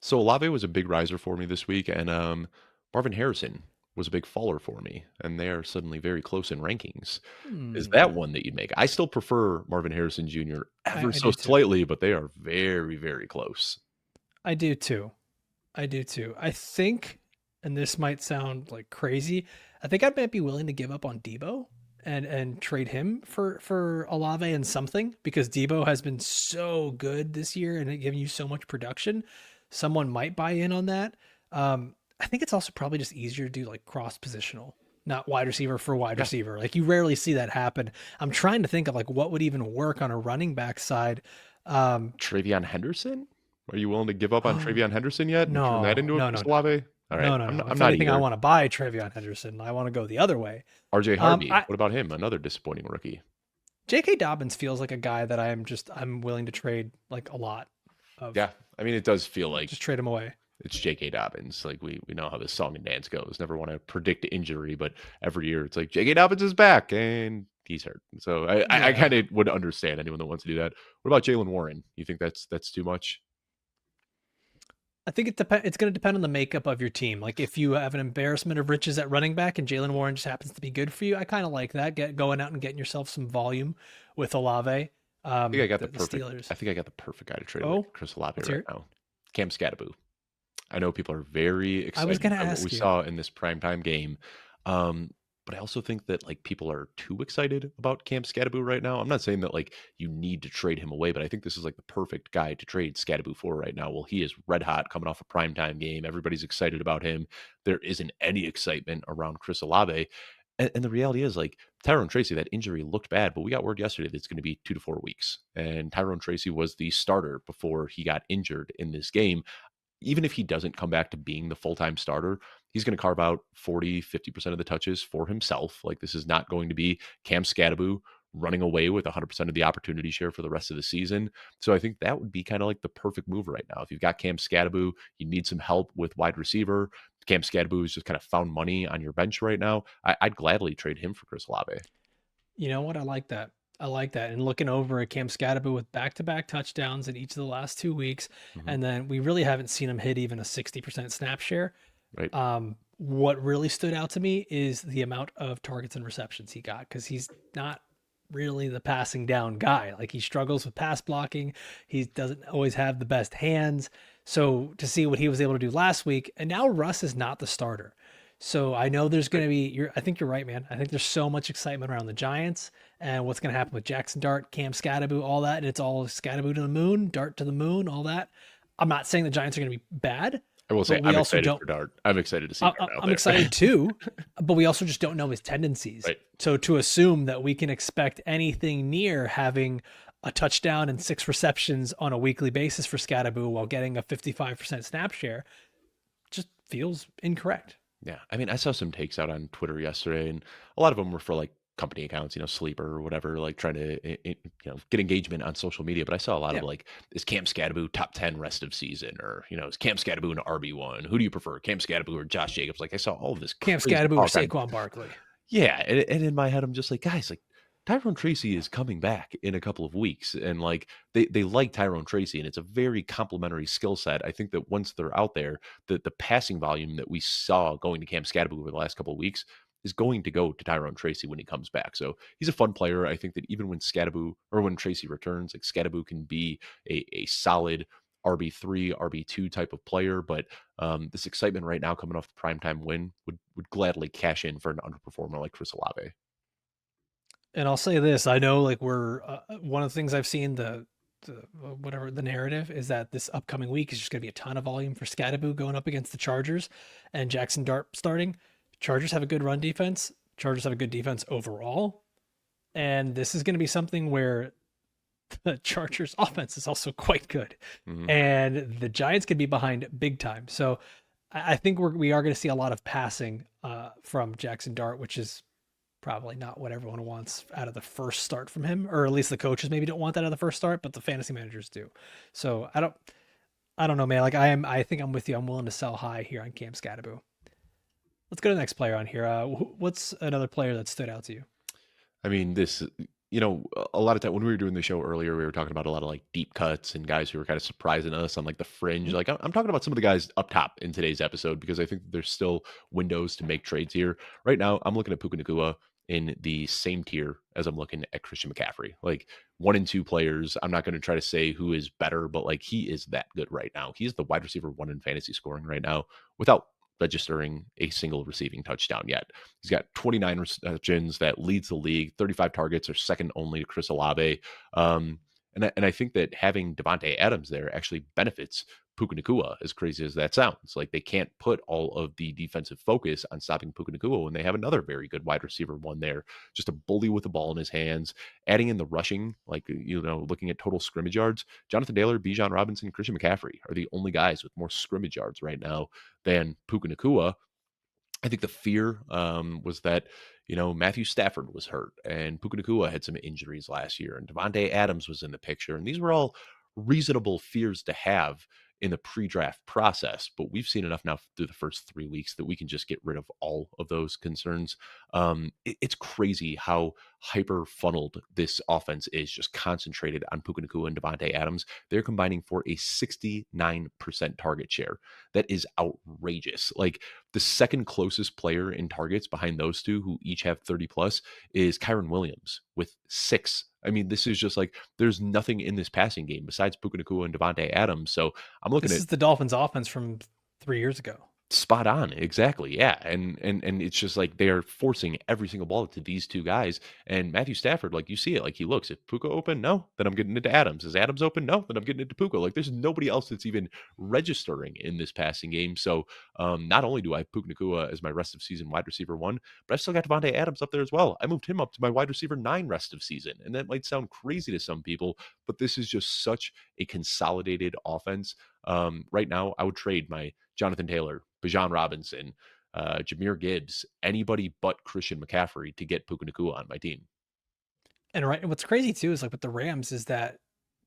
So Olave was a big riser for me this week, and Marvin Harrison was a big faller for me, and they are suddenly very close in rankings. Is that one that you'd make? I still prefer Marvin Harrison Jr. ever so slightly, but they are very, very close. I do too. I think, and this might sound like crazy, I think I might be willing to give up on Debo and trade him for Olave and something, because Debo has been so good this year and giving you so much production. Someone might buy in on that. I think it's also probably just easier to do like cross positional, not wide receiver for wide receiver. Like you rarely see that happen. I'm trying to think of like what would even work on a running back side. TreVeyon Henderson? Are you willing to give up on TreVeyon Henderson yet? No, turn that into a Olave? All right. No. I'm If not anything, either. I want to buy TreVeyon Henderson. I want to go the other way. RJ Harvey. What about him? Another disappointing rookie. J.K. Dobbins feels like a guy that I'm willing to trade like a lot of. Yeah. I mean, it does feel like just trade him away. It's J.K. Dobbins. Like we know how this song and dance goes. Never want to predict injury, but every year it's like J.K. Dobbins is back and he's hurt. So I kind of would understand anyone that wants to do that. What about Jaylen Warren? You think that's too much? I think it's going to depend on the makeup of your team. Like if you have an embarrassment of riches at running back and Jaylen Warren just happens to be good for you, I kind of like that. Going out and getting yourself some volume with Olave. I think I got the perfect. Steelers. I think I got the perfect guy to trade with Chris Olave right now. Cam Scattaboo. I know people are very excited. I was going to ask what we saw in this primetime game. But I also think that like people are too excited about Cam Scattaboo right now. I'm not saying that like you need to trade him away, but I think this is like the perfect guy to trade Scattaboo for right now. Well, he is red hot coming off a primetime game. Everybody's excited about him. There isn't any excitement around Chris Olave. And the reality is like Tyrone Tracy, that injury looked bad, but we got word yesterday that it's going to be 2 to 4 weeks. And Tyrone Tracy was the starter before he got injured in this game. Even if he doesn't come back to being the full-time starter, he's going to carve out 40, 50% of the touches for himself. Like this is not going to be Cam Scattaboo running away with 100% of the opportunity share for the rest of the season. So I think that would be kind of like the perfect move right now. If you've got Cam Scattaboo, you need some help with wide receiver. Cam Scattaboo is just kind of found money on your bench right now. I'd gladly trade him for Chris Olave. You know what? I like that. And looking over at Cam Scattaboo with back-to-back touchdowns in each of the last 2 weeks, and then we really haven't seen him hit even a 60% snap share. Right. What really stood out to me is the amount of targets and receptions he got, because he's not really the passing down guy. Like he struggles with pass blocking. He doesn't always have the best hands. So to see what he was able to do last week, and now Russ is not the starter. So I know there's going to be, I think you're right, man. I think there's so much excitement around the Giants and what's going to happen with Jackson Dart, Cam Scattaboo, all that. And it's all Scattaboo to the moon, Dart to the moon, all that. I'm not saying the Giants are going to be bad. I will say I'm excited for Dart. I'm excited to see Dart I'm excited too, but we also just don't know his tendencies. Right. So to assume that we can expect anything near having a touchdown and 6 receptions on a weekly basis for Scattaboo while getting a 55% snap share just feels incorrect. Yeah. I mean, I saw some takes out on Twitter yesterday, and a lot of them were for like company accounts, Sleeper or whatever, like trying to get engagement on social media. But I saw a lot of Yeah. like, is Cam Scadaboo top 10 rest of season, or is Cam Scadaboo an RB1? Who do you prefer, Cam Scadaboo or Josh Jacobs? Like I saw all of this Cam crazy Scadaboo or talk on, Saquon Barkley. yeah, and in my head I'm just like, guys, like Tyrone Tracy is coming back in a couple of weeks, and like they like Tyrone Tracy, and it's a very complementary skill set. I think that once they're out there, the passing volume that we saw going to Cam Scadaboo over the last couple of weeks is going to go to Tyrone Tracy when he comes back. So he's a fun player. I think that even when Scadaboo or when Tracy returns, like Scadaboo can be a solid RB3, RB2 type of player. But this excitement right now coming off the primetime win would gladly cash in for an underperformer like Chris Olave. And I'll say this: I know, like we're one of the things I've seen whatever the narrative is that this upcoming week is just going to be a ton of volume for Scadaboo going up against the Chargers and Jackson Dart starting. Chargers have a good run defense. Chargers have a good defense overall, and this is going to be something where the Chargers offense is also quite good, and the Giants could be behind big time. So I think we are going to see a lot of passing from Jackson Dart, which is probably not what everyone wants out of the first start from him, or at least the coaches maybe don't want that out of the first start, but the fantasy managers do. So I don't know, man. Like I think I'm with you. I'm willing to sell high here on Cam Scadaboo. Let's go to the next player on here. What's another player that stood out to you? I mean, a lot of time when we were doing the show earlier, we were talking about a lot of like deep cuts and guys who were kind of surprising us on like the fringe. Mhm. Like I'm talking about some of the guys up top in today's episode because I think there's still windows to make trades here. Right now, I'm looking at Puka Nacua in the same tier as I'm looking at Christian McCaffrey. Like 1 and 2 players. I'm not going to try to say who is better, but like he is that good right now. He's the wide receiver 1 in fantasy scoring right now without registering a single receiving touchdown yet. He's got 29 receptions, that leads the league. 35 targets are second only to Chris Olave. And I think that having Devontae Adams there actually benefits Puka Nacua, as crazy as that sounds. Like they can't put all of the defensive focus on stopping Puka Nacua when they have another very good wide receiver 1 there, just a bully with the ball in his hands. Adding in the rushing, like, looking at total scrimmage yards, Jonathan Taylor, Bijan Robinson, Christian McCaffrey are the only guys with more scrimmage yards right now than Puka Nacua. I think the fear was that, Matthew Stafford was hurt and Puka Nacua had some injuries last year and Devontae Adams was in the picture. And these were all reasonable fears to have in the pre-draft process. But we've seen enough now through the first 3 weeks that we can just get rid of all of those concerns. It's crazy how hyper funneled this offense is, just concentrated on Puka Nacua and Devontae Adams. They're combining for a 69% target share. That is outrageous. Like the second closest player in targets behind those two, who each have 30 plus, is Kyron Williams with 6. I mean, this is just like there's nothing in this passing game besides Puka Nacua and Devontae Adams. So I'm looking This at is the Dolphins' offense from 3 years ago. spot on, exactly, yeah, and it's just like they are forcing every single ball to these two guys. And Matthew Stafford, like you see it, like he looks, if Puka open, no, then I'm getting into Adams. Is Adams open? No, then I'm getting into Puka. Like there's nobody else that's even registering in this passing game. So not only do I have Puka Nacua as my rest of season wide receiver 1, but I still got Devontae Adams up there as well. I moved him up to my wide receiver 9 rest of season, and that might sound crazy to some people, but this is just such a consolidated offense. Right now, I would trade my Jonathan Taylor, Bijan Robinson, Jahmyr Gibbs, anybody but Christian McCaffrey to get Puka Nacua on my team. And right, and what's crazy too is like with the Rams is that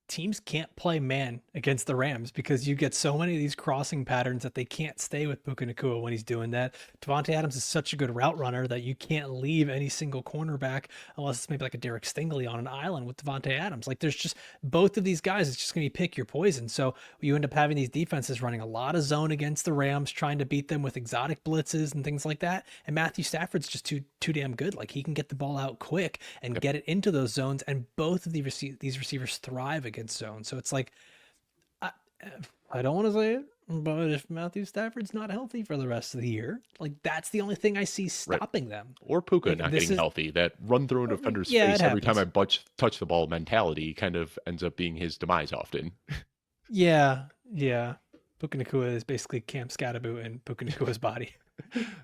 teams can't play man against the Rams because you get so many of these crossing patterns that they can't stay with Puka Nacua when he's doing that. Devontae Adams is such a good route runner that you can't leave any single cornerback unless it's maybe like a Derek Stingley on an island with Devontae Adams. Like there's just both of these guys, it's just going to be pick your poison. So you end up having these defenses running a lot of zone against the Rams, trying to beat them with exotic blitzes and things like that. And Matthew Stafford's just too damn good. Like he can get the ball out quick and get it into those zones. And both of these receivers thrive against zone. So it's like, I don't want to say it, but if Matthew Stafford's not healthy for the rest of the year, like that's the only thing I see stopping them. Or Puka like, not getting healthy. That run through a defender's face every time I touch the ball mentality kind of ends up being his demise often. Yeah. Puka Nacua is basically Cam Scadaboo and Puka Nacua's body.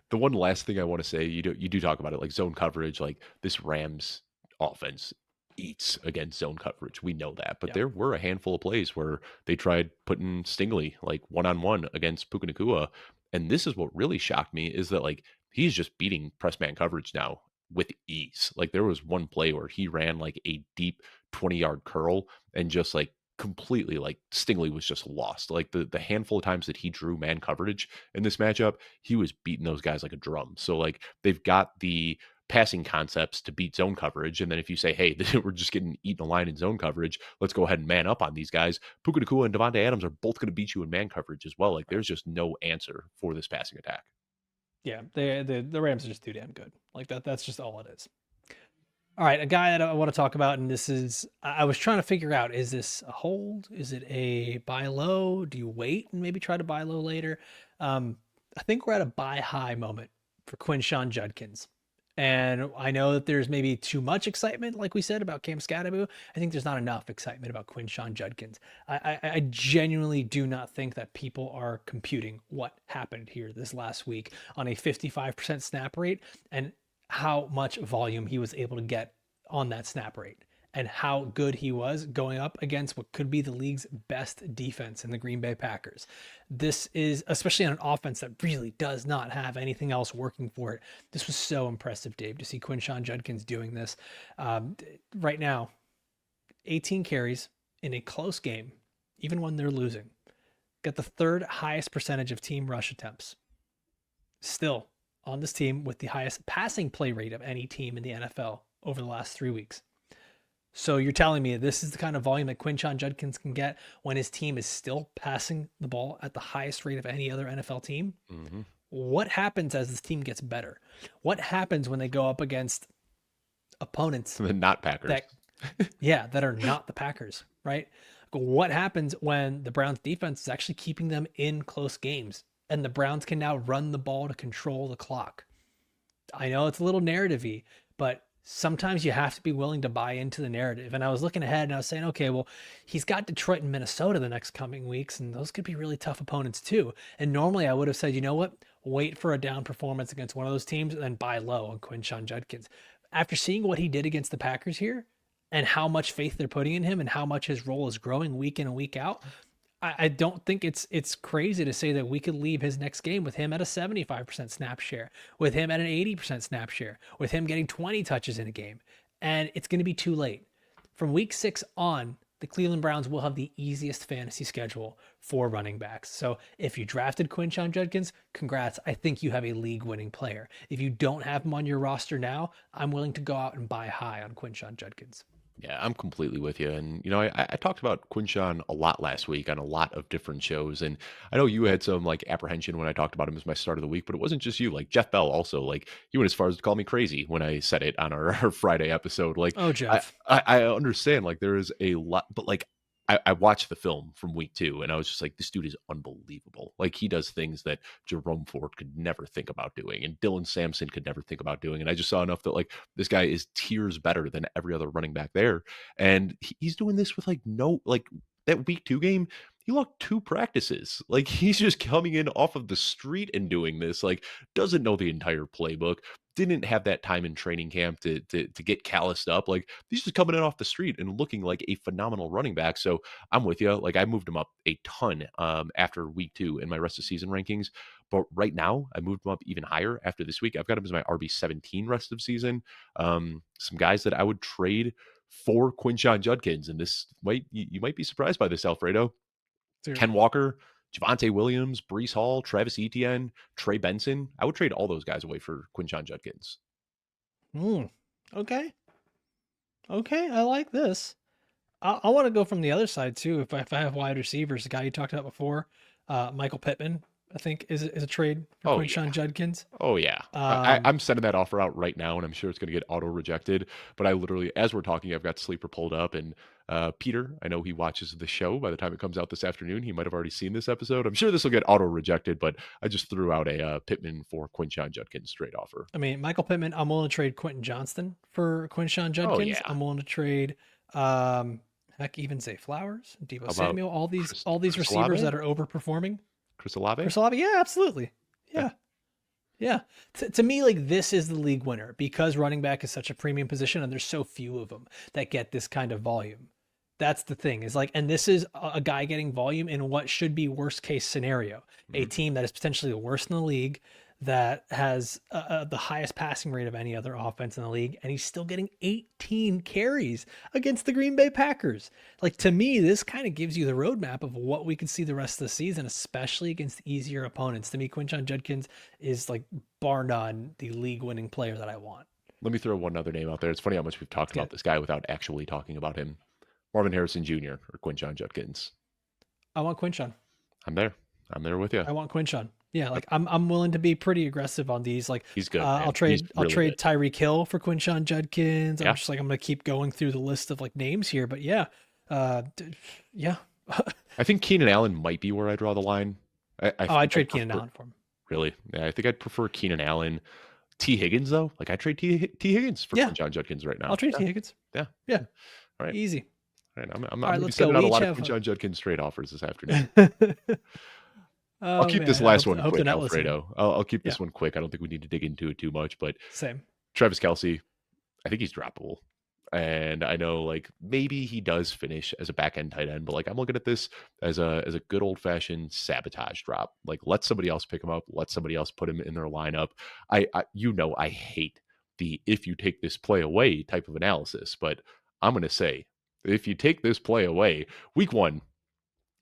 The one last thing I want to say, you do talk about it, like zone coverage, like this Rams offense eats against zone coverage. We know that. But there were a handful of plays where they tried putting Stingley like one-on-one against Puka Nacua. And this is what really shocked me is that like he's just beating press man coverage now with ease. Like there was one play where he ran like a deep 20-yard curl and just like completely like Stingley was just lost. Like the handful of times that he drew man coverage in this matchup, he was beating those guys like a drum. So like they've got the passing concepts to beat zone coverage. And then if you say, hey, we're just getting eaten alive in zone coverage, let's go ahead and man up on these guys. Puka Nacua and Devontae Adams are both going to beat you in man coverage as well. Like there's just no answer for this passing attack. Yeah, the Rams are just too damn good. Like that's just all it is. All right, a guy that I want to talk about, and this is, I was trying to figure out, is this a hold? Is it a buy low? Do you wait and maybe try to buy low later? I think we're at a buy high moment for Quinshon Judkins. And I know that there's maybe too much excitement, like we said, about Cam Scadaboo. I think there's not enough excitement about Quinshon Judkins. I genuinely do not think that people are computing what happened here this last week on a 55% snap rate and how much volume he was able to get on that snap rate and how good he was going up against what could be the league's best defense in the Green Bay Packers. This is, especially on an offense that really does not have anything else working for it. This was so impressive, Dave, to see Quinshon Judkins doing this. Right now, 18 carries in a close game, even when they're losing. Got the third highest percentage of team rush attempts. Still on this team with the highest passing play rate of any team in the NFL over the last 3 weeks. So you're telling me this is the kind of volume that Quinshon Judkins can get when his team is still passing the ball at the highest rate of any other NFL team? Mm-hmm. What happens as this team gets better? What happens when they go up against opponents the not Packers that are not the Packers, right? What happens when the Browns defense is actually keeping them in close games and the Browns can now run the ball to control the clock? I know it's a little narrative-y, but sometimes you have to be willing to buy into the narrative. And I was looking ahead and I was saying, okay, well, he's got Detroit and Minnesota the next coming weeks, and those could be really tough opponents too. And normally I would have said, you know what, wait for a down performance against one of those teams and then buy low on Quinshon Judkins. After seeing what he did against the Packers here and how much faith they're putting in him and how much his role is growing week in and week out, I don't think it's crazy to say that we could leave his next game with him at a 75% snap share, with him at an 80% snap share, with him getting 20 touches in a game. And it's going to be too late. From week 6 on, the Cleveland Browns will have the easiest fantasy schedule for running backs. So if you drafted Quinshon Judkins, congrats. I think you have a league-winning player. If you don't have him on your roster now, I'm willing to go out and buy high on Quinshon Judkins. Yeah, I'm completely with you. And, I talked about Quinshon a lot last week on a lot of different shows. And I know you had some like apprehension when I talked about him as my start of the week, but it wasn't just you. Like Jeff Bell also, like he went as far as to call me crazy when I said it on our Friday episode. Like, oh, Jeff, I understand like there is a lot, but like I watched the film from week 2 and I was just like, this dude is unbelievable. Like he does things that Jerome Ford could never think about doing and Dylan Sampson could never think about doing. And I just saw enough that like this guy is tiers better than every other running back there. And he's doing this with like that week 2 game. He logged 2 practices. Like he's just coming in off of the street and doing this, like doesn't know the entire playbook, didn't have that time in training camp to get calloused up. Like he's just coming in off the street and looking like a phenomenal running back. So I'm with you. Like I moved him up a ton after week 2 in my rest of season rankings. But right now I moved him up even higher after this week. I've got him as my RB17 rest of season. Some guys that I would trade for Quinshon Judkins. And you might be surprised by this, Alfredo. Sure. Ken Walker, Javonte Williams, Breece Hall, Travis Etienne, Trey Benson. I would trade all those guys away for Quinshon Judkins. Okay. I like this. I want to go from the other side too. If I have wide receivers, the guy you talked about before, Michael Pittman, I think is a trade for Quinshon Judkins. Oh yeah. I'm sending that offer out right now and I'm sure it's going to get auto rejected, but I literally, as we're talking, I've got Sleeper pulled up and Peter, I know he watches the show. By the time it comes out this afternoon, he might have already seen this episode. I'm sure this will get auto rejected, but I just threw out a Pittman for Quinshon Judkins trade offer. I mean, Michael Pittman, I'm willing to trade Quentin Johnston for Quinshon Judkins. Oh, yeah. I'm willing to trade even Zay Flowers, Deebo Samuel, all these receivers Olave? That are overperforming. Chris Olave? Yeah, absolutely. Yeah. To me, like this is the league winner because running back is such a premium position and there's so few of them that get this kind of volume. That's the thing is like, and this is a guy getting volume in what should be worst case scenario, a team that is potentially the worst in the league that has the highest passing rate of any other offense in the league, and he's still getting 18 carries against the Green Bay Packers. Like, to me, this kind of gives you the roadmap of what we can see the rest of the season, especially against easier opponents. To me, Quinshon Judkins is, like, bar none, the league-winning player that I want. Let me throw one other name out there. It's funny how much we've talked about this guy without actually talking about him. Marvin Harrison Jr. or Quinshon Judkins. I want Quinshon. I'm there with you. I want Quinshon. Yeah, like I'm willing to be pretty aggressive on these. Like, he's good. I'll trade Tyreek Hill for Quinshon Judkins. I'm just like, I'm gonna keep going through the list of like names here, but yeah. I think Keenan Allen might be where I draw the line. I'd trade Keenan Allen for him. Really? Yeah, I think I'd prefer Keenan Allen. T. Higgins though, like I trade T. Higgins for Quinshon Judkins right now. I'll trade T. Higgins. Yeah. All right, easy. All right, I'm going to be sending out a lot of Quinshon Judkins trade offers this afternoon. I'll keep this last one quick, Alfredo. I'll keep this one quick. I don't think we need to dig into it too much, but Travis Kelce, I think he's droppable. And I know, like, maybe he does finish as a back-end tight end, but, like, I'm looking at this as a good old-fashioned sabotage drop. Like, let somebody else pick him up. Let somebody else put him in their lineup. I hate the if you take this play away type of analysis, but I'm going to say, if you take this play away, week 1,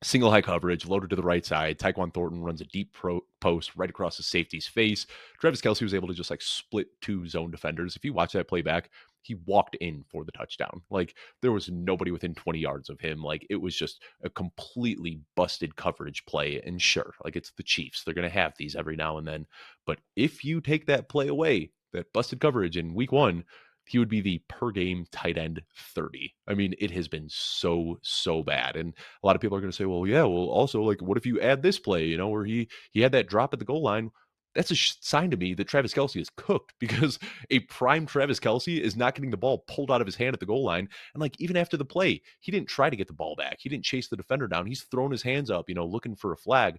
single high coverage, loaded to the right side. Tyquan Thornton runs a deep post right across the safety's face. Travis Kelce was able to just like split 2 zone defenders. If you watch that play back, he walked in for the touchdown. Like, there was nobody within 20 yards of him. Like, it was just a completely busted coverage play. And sure, like, it's the Chiefs. They're going to have these every now and then. But if you take that play away, that busted coverage in week 1, he would be the per game tight end 30. I mean, it has been so bad. And a lot of people are going to say, well, yeah, well, also, like, what if you add this play, you know, where he had that drop at the goal line? That's a sign to me that Travis Kelce is cooked, because a prime Travis Kelce is not getting the ball pulled out of his hand at the goal line. And, like, even after the play, he didn't try to get the ball back. He didn't chase the defender down. He's thrown his hands up, you know, looking for a flag.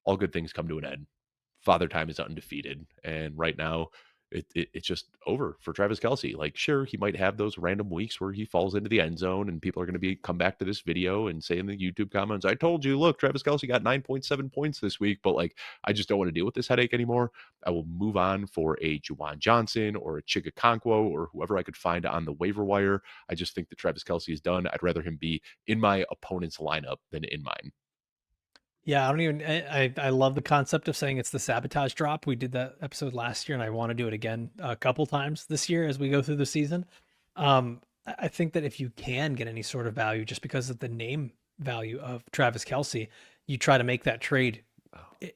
All good things come to an end. Father Time is undefeated. And right now, it's just over for Travis Kelce. Like, sure, he might have those random weeks where he falls into the end zone and people are going to come back to this video and say in the YouTube comments, I told you, look, Travis Kelce got 9.7 points this week, but, like, I just don't want to deal with this headache anymore. I will move on for a Juwan Johnson or a Puka Nacua or whoever I could find on the waiver wire. I just think that Travis Kelce is done. I'd rather him be in my opponent's lineup than in mine. Yeah, I love the concept of saying it's the sabotage drop. We did that episode last year, and I want to do it again a couple times this year as we go through the season. I think that if you can get any sort of value just because of the name value of Travis Kelce, you try to make that trade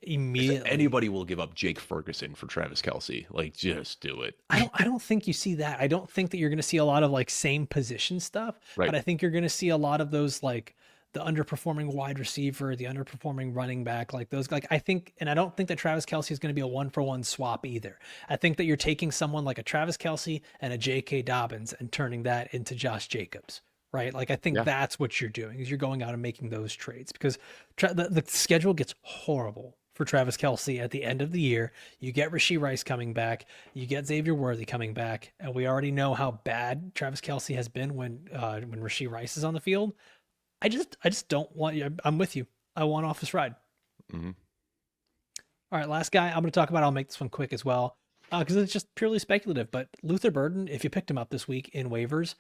immediately. Anybody will give up Jake Ferguson for Travis Kelce. Like, just do it. I don't think you see that. I don't think that you're going to see a lot of, like, same position stuff, but I think you're going to see a lot of those, like, the underperforming wide receiver, the underperforming running back, like those, like, I think, and I don't think that Travis Kelce is going to be a 1-for-1 swap either. I think that you're taking someone like a Travis Kelce and a J.K. Dobbins and turning that into Josh Jacobs, right? Like, I think that's what you're doing, is you're going out and making those trades, because the schedule gets horrible for Travis Kelce at the end of the year. You get Rashee Rice coming back, you get Xavier Worthy coming back, and we already know how bad Travis Kelce has been when Rashee Rice is on the field. I just don't want you. I'm with you. I want off this ride. Mm-hmm. All right, last guy I'm going to talk about. I'll make this one quick as well, because it's just purely speculative. But Luther Burden, if you picked him up this week in waivers,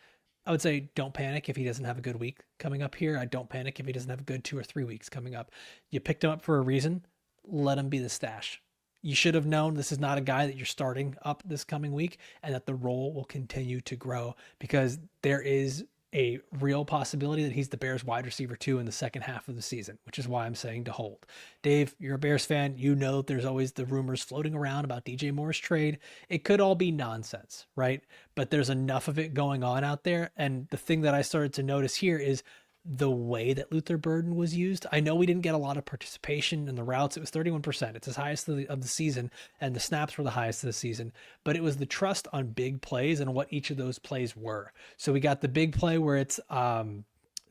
I would say don't panic if he doesn't have a good week coming up here. I don't panic if he doesn't have a good 2 or 3 weeks coming up. You picked him up for a reason. Let him be the stash. You should have known this is not a guy that you're starting up this coming week, and that the role will continue to grow, because there is a real possibility that he's the Bears wide receiver 2 in the second half of the season, which is why I'm saying to hold. Dave, you're a Bears fan. You know there's always the rumors floating around about DJ Moore's trade. It could all be nonsense, right? But there's enough of it going on out there. And the thing that I started to notice here is the way that Luther Burden was used. I know we didn't get a lot of participation in the routes. It was 31%. It's his highest of the season, and the snaps were the highest of the season. But it was the trust on big plays and what each of those plays were. So we got the big play where it's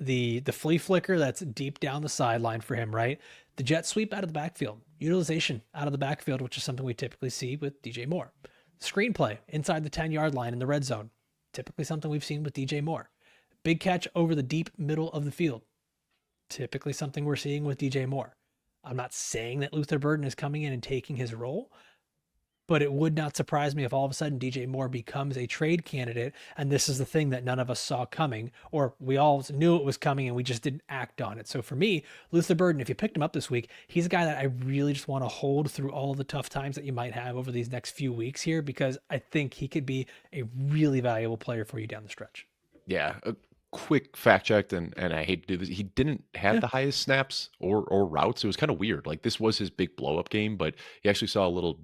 the flea flicker that's deep down the sideline for him, right? The jet sweep out of the backfield, utilization out of the backfield, which is something we typically see with DJ Moore. Screenplay inside the 10-yard line in the red zone, typically something we've seen with DJ Moore. Big catch over the deep middle of the field, typically something we're seeing with DJ Moore. I'm not saying that Luther Burden is coming in and taking his role, but it would not surprise me if all of a sudden DJ Moore becomes a trade candidate. And this is the thing that none of us saw coming, or we all knew it was coming and we just didn't act on it. So for me, Luther Burden, if you picked him up this week, he's a guy that I really just want to hold through all the tough times that you might have over these next few weeks here, because I think he could be a really valuable player for you down the stretch. Yeah. Quick fact checked, and I hate to do this. He didn't have the highest snaps or routes. It was kind of weird. Like, this was his big blow up game, but he actually saw a little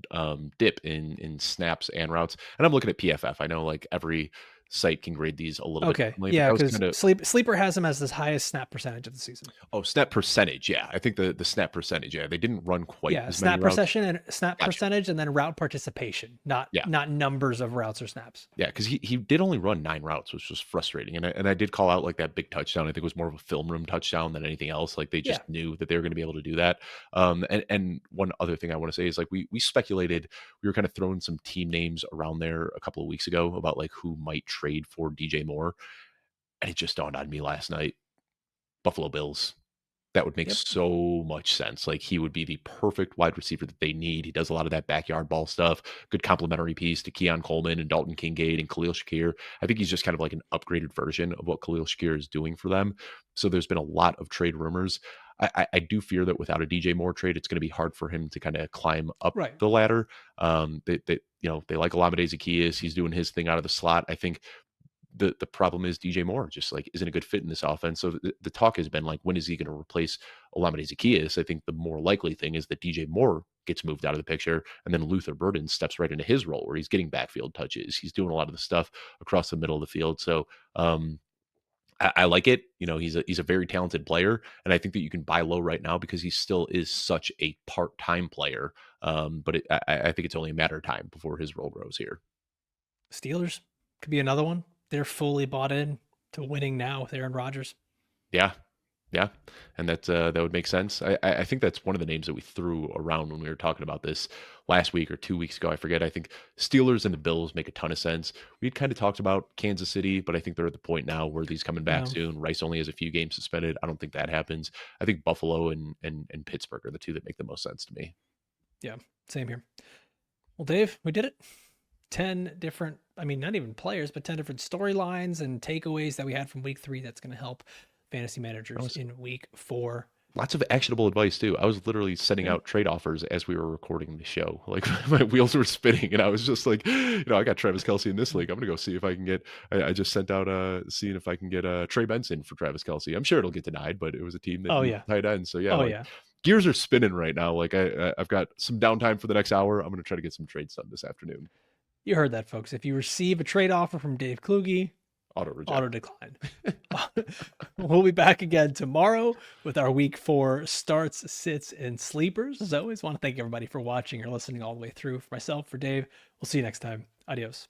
dip in snaps and routes. And I'm looking at PFF. I know like every site can grade these a little bit differently. Yeah, because kinda... Sleeper has him as the highest snap percentage of the season. Oh, snap percentage. Yeah, I think the snap percentage. Yeah, they didn't run quite as snap many snap percentage, and then route participation, not numbers of routes or snaps. Yeah, because he did only run 9 routes, which was frustrating. And I did call out like that big touchdown. I think it was more of a film room touchdown than anything else. Like, they just knew that they were going to be able to do that. And one other thing I want to say is, like, we speculated, we were kind of throwing some team names around there a couple of weeks ago about like who might trade for DJ Moore. And it just dawned on me last night. Buffalo Bills. That would make so much sense. Like, he would be the perfect wide receiver that they need. He does a lot of that backyard ball stuff. Good complementary piece to Keon Coleman and Dalton Kincaid and Khalil Shakir. I think he's just kind of like an upgraded version of what Khalil Shakir is doing for them. So there's been a lot of trade rumors. I do fear that without a DJ Moore trade, it's going to be hard for him to kind of climb up the ladder. They like Olave Zaccheaus. He's doing his thing out of the slot. I think the problem is DJ Moore just like isn't a good fit in this offense. So the talk has been like, when is he going to replace Olave Zaccheaus? I think the more likely thing is that DJ Moore gets moved out of the picture, and then Luther Burden steps right into his role where he's getting backfield touches. He's doing a lot of the stuff across the middle of the field. So I like it. He's a very talented player, and I think that you can buy low right now because he still is such a part-time player. But I think it's only a matter of time before his role grows here. Steelers could be another one. They're fully bought in to winning now with Aaron Rodgers. Yeah. And that would make sense. I think that's one of the names that we threw around when we were talking about this last week or 2 weeks ago. I forget. I think Steelers and the Bills make a ton of sense. We'd kind of talked about Kansas City, but I think they're at the point now where he's coming back soon. Rice only has a few games suspended. I don't think that happens. I think Buffalo and Pittsburgh are the two that make the most sense to me. Yeah, same here. Well, Dave, we did it. 10 different, not even players, but 10 different storylines and takeaways that we had from week 3 that's going to help fantasy managers in week 4. Lots of actionable advice too. I was literally sending out trade offers as we were recording the show. Like, my wheels were spinning, and I was just like, I got Travis Kelce in this league. I'm gonna go see if I can get. I just sent out seeing if I can get Trey Benson for Travis Kelce. I'm sure it'll get denied, but it was a team that tight end. So gears are spinning right now. Like, I've got some downtime for the next hour. I'm gonna try to get some trades done this afternoon. You heard that, folks. If you receive a trade offer from Dave Kluge, auto decline. We'll be back again tomorrow with our week 4 starts, sits, and sleepers. As always, want to thank everybody for watching or listening all the way through. For myself, for Dave, we'll see you next time. Adios.